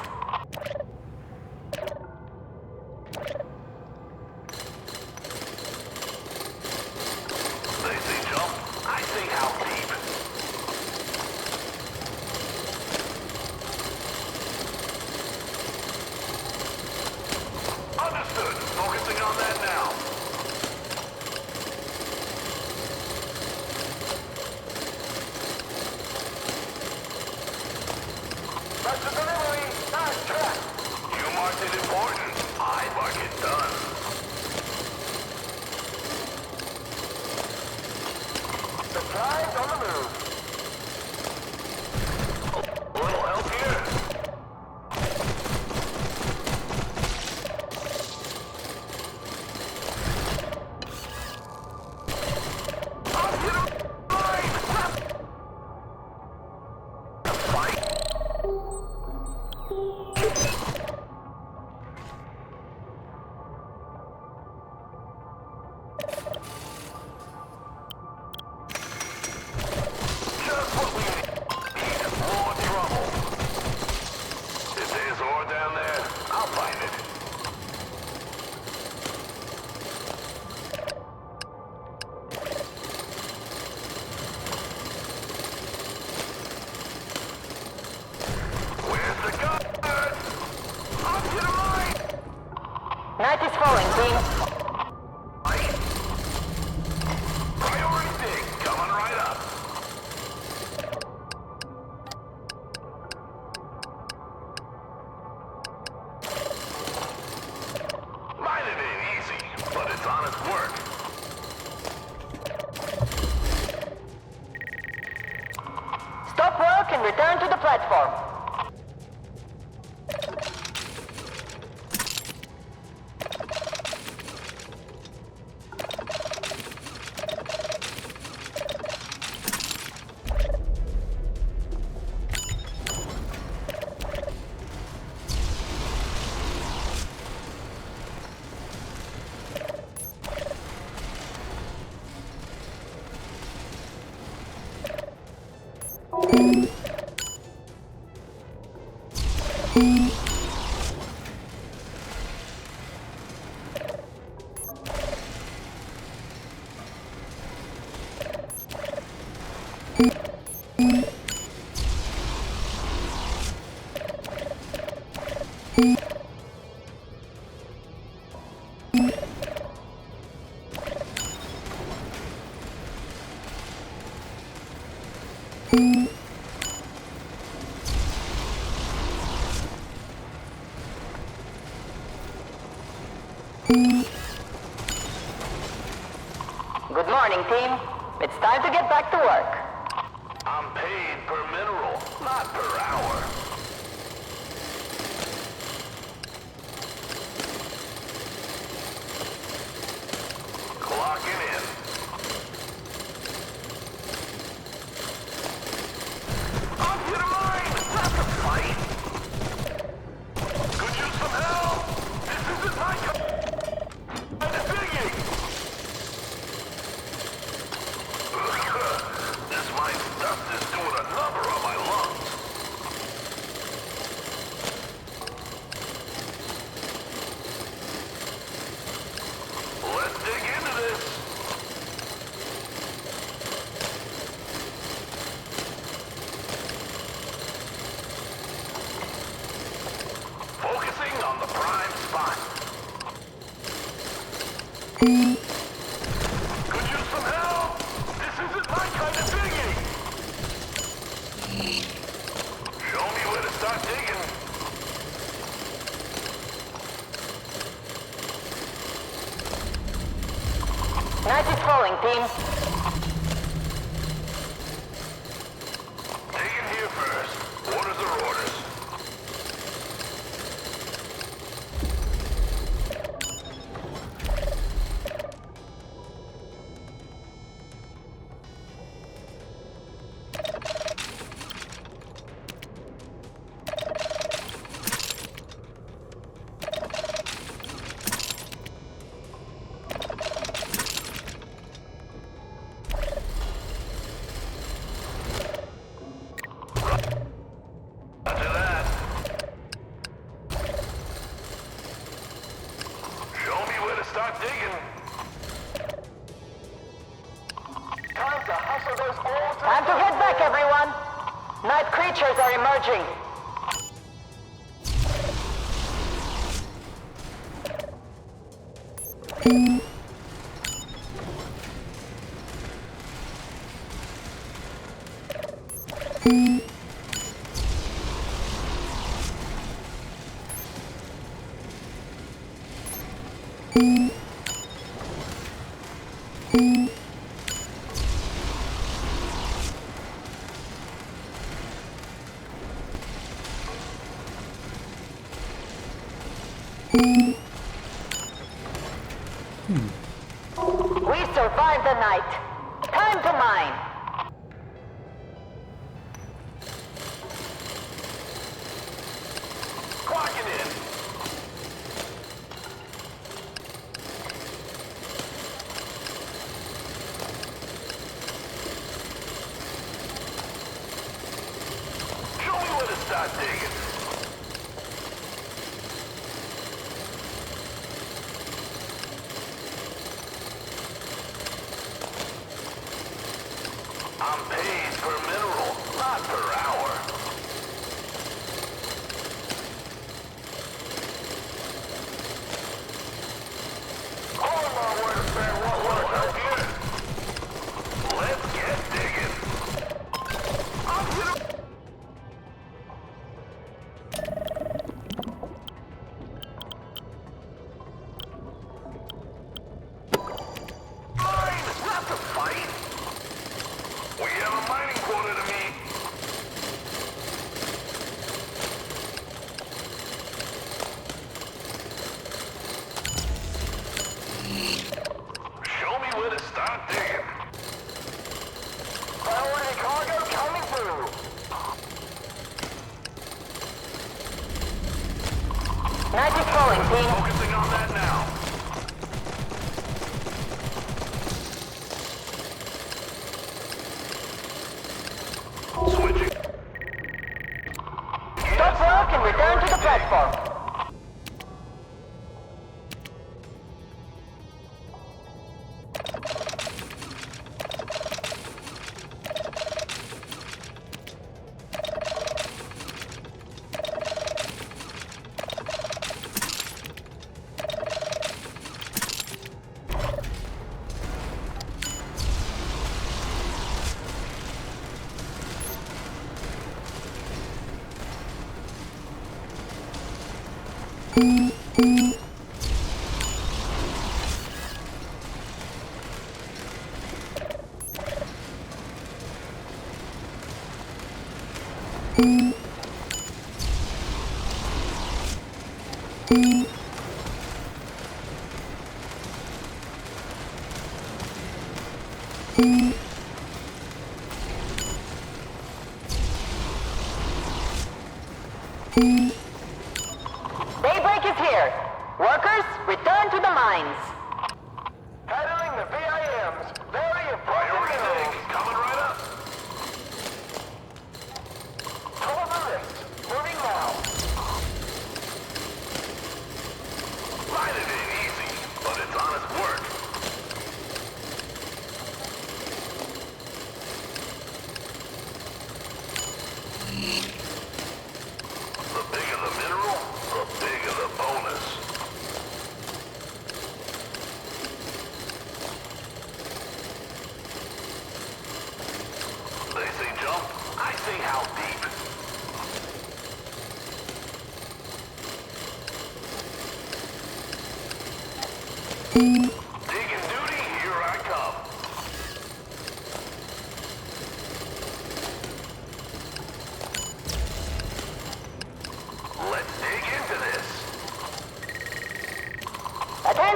They say jump, I say how deep. Understood. Focusing on that now. That's the delivery. Nice track. You marked it important. I mark it done. Supplies on the move. A little help here. I'll hit him. Fight. Just what we need. More trouble. If there's ore down there, I'll find it. Where's the guard? Up to the mine! Night is falling, team. Priority dig coming right up. Mining ain't easy, but it's honest work. Stop work and return to the platform. Good morning, team. It's time to get back to work. I'm paid per mineral, not per hour. Clocking in. Up to the mine! Not the fight! Could use some help! This isn't my kind of digging! This mine stuff is doing a number on my lungs. Let's dig into this. Focusing on the prime spot. Could use some help. This isn't my kind of digging. Show me where to start digging. Night is falling, team. Digging here first. Orders are orders. Time to head back, everyone. Night creatures are emerging. We survived the night. Time to mine. Clocking in. Show me where to start digging. I'm paid per mineral, not per hour. All of my word is fair, what work, I get it. Let's get digging. I'm gonna... Mine, not to fight. We have a mining quota to meet. Show me where to start digging. Priority cargo coming through. Night is falling, team. Focusing on that now. Switching. Stop work and return to the platform. Daybreak is here. Workers, return to the mines. Handling the VIMs. Very important. Priority dig is coming right up. Top of the list. Moving now. Mining ain't easy, but it's honest work. The bigger the mineral, the bigger the bonus. They say jump, I say how deep. Digging duty, here I come.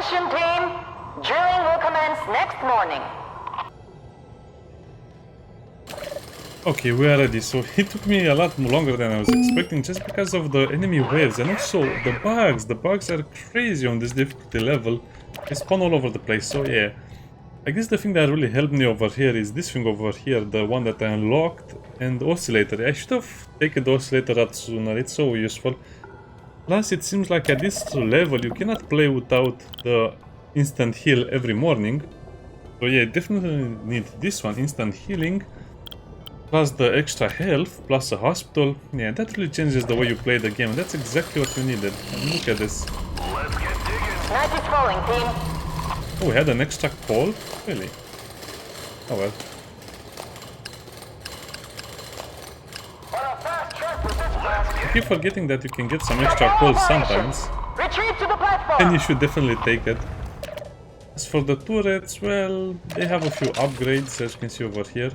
Attention, team. Drilling will commence next morning. Okay, we are ready. So it took me a lot longer than I was expecting just because of the enemy waves and also the bugs. The bugs are crazy on this difficulty level. They spawn all over the place. So yeah, I guess the thing that really helped me over here is this thing over here, the one that I unlocked, and the oscillator. I should have taken the oscillator out sooner. It's so useful. Plus, it seems like at this level you cannot play without the instant heal every morning. So yeah, definitely need this one, instant healing. Plus the extra health, plus a hospital. Yeah, that really changes the way you play the game. That's exactly what you needed. And look at this. Let's get digging. Night is falling, team. Oh, we had an extra call? Really? Oh well. On a fast track with this plan. I keep forgetting that you can get some extra calls sometimes. Retreat to the platform. And you should definitely take it. As for the turrets, well, they have a few upgrades, as you can see over here.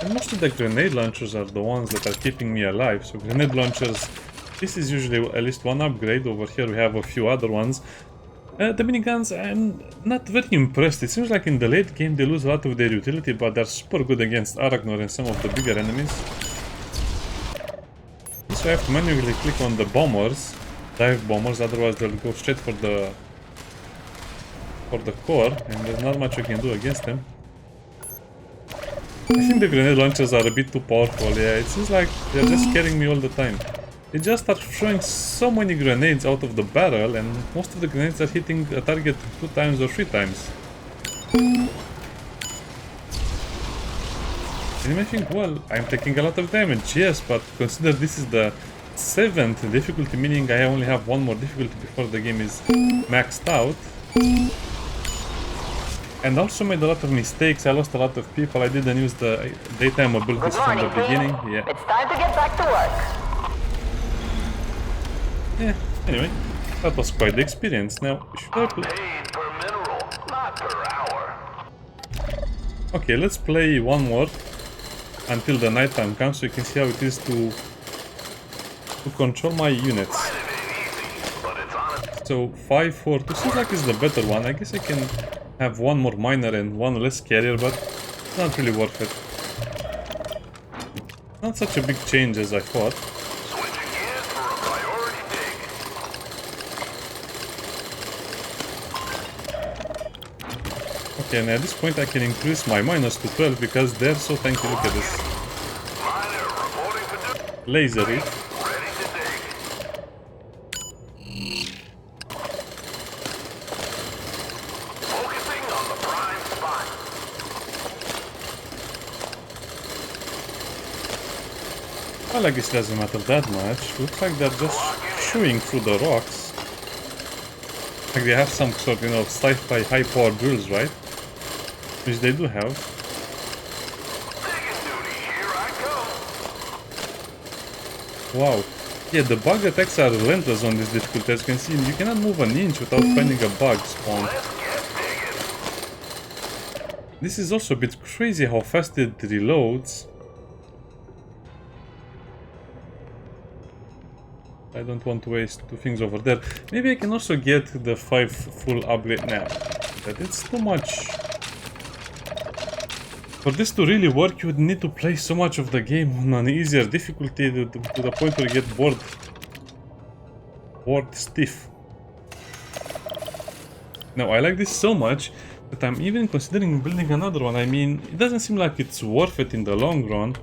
And most of the grenade launchers are the ones that are keeping me alive. So grenade launchers, this is usually at least one upgrade. Over here we have a few other ones. The miniguns, I'm not very impressed. It seems like in the late game they lose a lot of their utility, but they're super good against Aragorn and some of the bigger enemies. So I have to manually click on the bombers, dive bombers, otherwise they'll go straight for the core, and there's not much I can do against them. I think the grenade launchers are a bit too powerful. Yeah, it seems like they're just scaring me all the time. They just start throwing so many grenades out of the barrel, and most of the grenades are hitting a target 2 times or 3 times. And you may think, well, I'm taking a lot of damage, yes, but consider this is the 7th difficulty, meaning I only have one more difficulty before the game is maxed out. And also made a lot of mistakes. I lost a lot of people. I didn't use the daytime abilities Good from the morning, beginning. team. Yeah. It's time to get back to work. Yeah. Anyway, that was quite the experience. Now, should I play? Paid per mineral, not per hour. Okay, let's play one more until the nighttime comes, so you can see how it is to control my units. It ain't easy, but it's honest. So 5-4-2 seems like it's the better one. I guess I can have one more miner and one less carrier, but it's not really worth it. Not such a big change as I thought. Switching gears for a priority dig. Okay, and at this point I can increase my miners to 12 because they're so tanky. Look at this. Miner reporting for duty. Laser it. Ready to dig. Focusing on the prime spot. Well, I guess it doesn't matter that much. Looks like they're just chewing through the rocks. Like they have some sort, you know, sci-fi high-power drills, right? Which they do have. Digging duty, here I come. Wow. Yeah, the bug attacks are relentless on this difficulty. As you can see, you cannot move an inch without finding a bug spawn. Let's get digging. This is also a bit crazy how fast it reloads. I don't want to waste 2 things over there. Maybe I can also get the 5 full upgrade now. But it's too much. For this to really work, you would need to play so much of the game on an easier difficulty to the point where you get bored stiff. Now, I like this so much that I'm even considering building another one. I mean, it doesn't seem like it's worth it in the long run.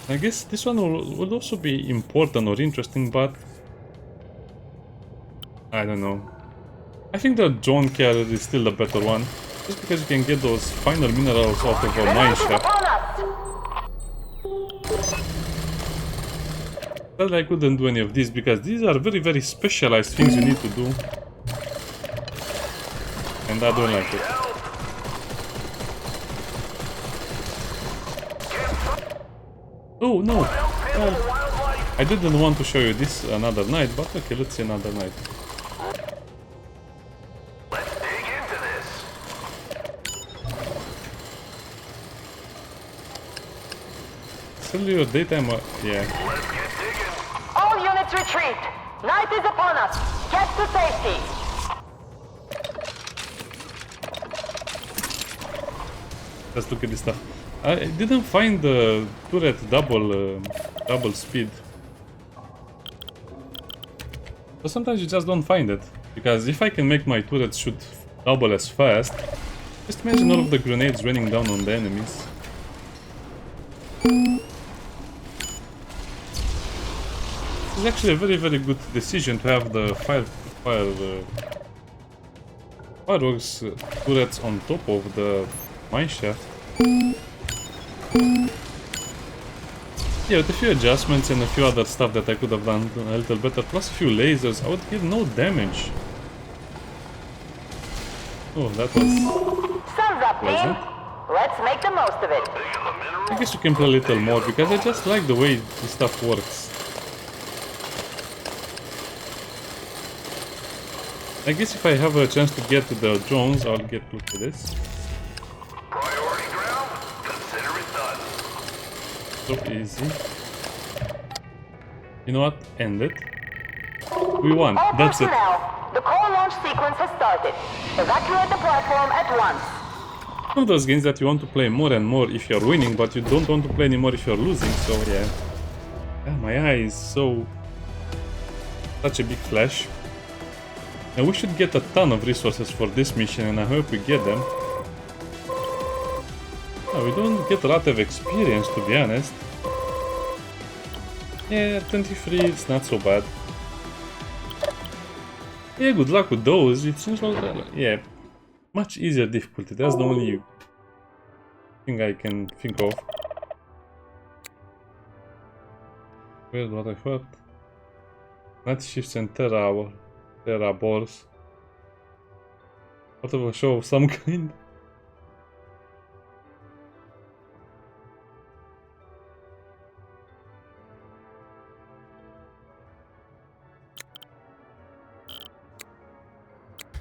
I guess this one would also be important or interesting, but I don't know. I think the drone carrier is still the better one, just because you can get those final minerals out of a mine shaft. But I couldn't do any of these because these are very, very specialized things you need to do, and I don't like it. Oh no! Well, I didn't want to show you this another night, but okay, let's see another night. Let's dig into this. Still your daytime, yeah. Let's get digging. All units turrets retreat. Night is upon us. Get to safety. Let's look at this stuff. I didn't find the turret double speed. But sometimes you just don't find it. Because if I can make my turret shoot double as fast, just imagine all of the grenades raining down on the enemies. It's actually a very, very good decision to have the fireworks turrets on top of the mineshaft. Yeah, with a few adjustments and a few other stuff that I could have done a little better, plus a few lasers, I would get no damage. Oh, that was Sun's up, team. pleasant. Let's make the most of it. I guess you can play a little more, because I just like the way this stuff works. I guess if I have a chance to get to the drones, I'll get look at this. Priority ground, consider it done. So easy. You know what? End it. We won. All That's it. personnel, the core launch sequence has started. Evacuate the platform at once. One of those games that you want to play more and more if you're winning, but you don't want to play anymore if you're losing, so yeah. Yeah, my eye is so... such a big flash. And we should get a ton of resources for this mission, and I hope we get them. We don't get a lot of experience, to be honest. Yeah, 23, it's not so bad. Yeah, good luck with those. It seems like, yeah, much easier difficulty. That's the only thing I can think of. Where's what I heard? Night shifts and Terra bores. What of a show of some kind.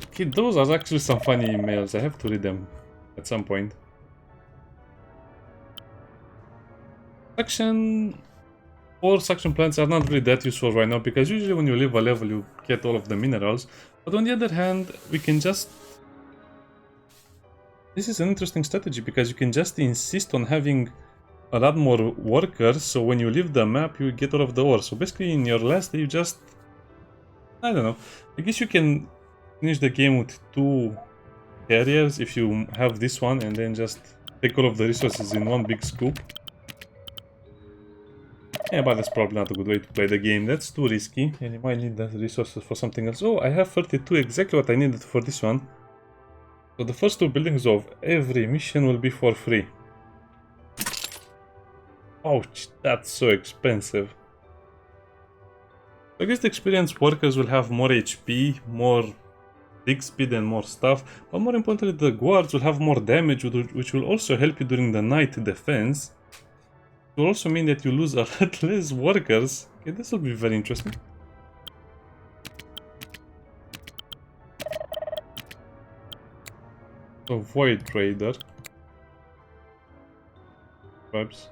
Okay, those are actually some funny emails. I have to read them at some point. Suction plants are not really that useful right now, because usually when you leave a level you get all of the minerals. But on the other hand, we can just... This is an interesting strategy, because you can just insist on having a lot more workers, so when you leave the map you get all of the ore. So basically in your last day you just... I don't know. I guess you can finish the game with 2 carriers if you have this one, and then just take all of the resources in one big scoop. Yeah, but that's probably not a good way to play the game. That's too risky, and you might need the resources for something else. Oh, I have 32, exactly what I needed for this one. So the first 2 buildings of every mission will be for free. Ouch, that's so expensive. I guess the experienced workers will have more HP, more dig speed and more stuff, but more importantly the guards will have more damage, which will also help you during the night defense. It will also mean that you lose a lot less workers. Okay, this will be very interesting. So, Void Trader. Perhaps.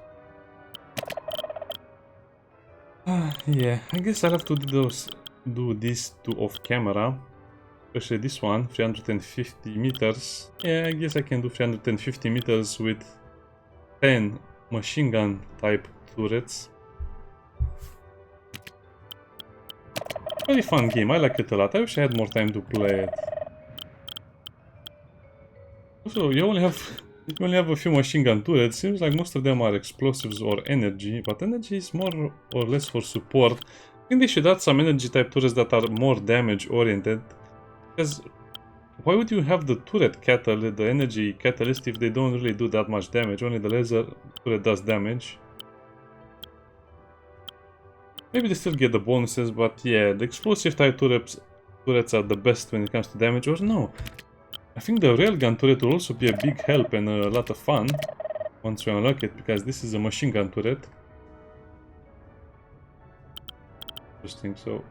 Yeah, I guess I'll have to do these 2 off camera. Especially this one, 350 meters. Yeah, I guess I can do 350 meters with 10 machine gun type turrets. Very fun game, I like it a lot. I wish I had more time to play it. Also, you only have a few machine gun turrets. Seems like most of them are explosives or energy, but energy is more or less for support. I think they should add some energy type turrets that are more damage oriented. Because why would you have the turret catalyst, the energy catalyst, if they don't really do that much damage? Only the laser turret does damage. Maybe they still get the bonuses, but yeah, the explosive type turrets are the best when it comes to damage, or no. I think the railgun turret will also be a big help and a lot of fun once we unlock it, because this is a machine gun turret. Interesting, so...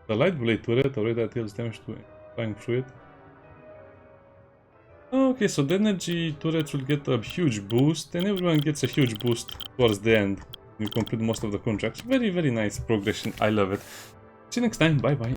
The light blade turret already deals damage to flying through it. Okay, so the energy turrets will get a huge boost, and everyone gets a huge boost towards the end. You complete most of the contracts. Very, very nice progression. I love it. See you next time. Bye bye.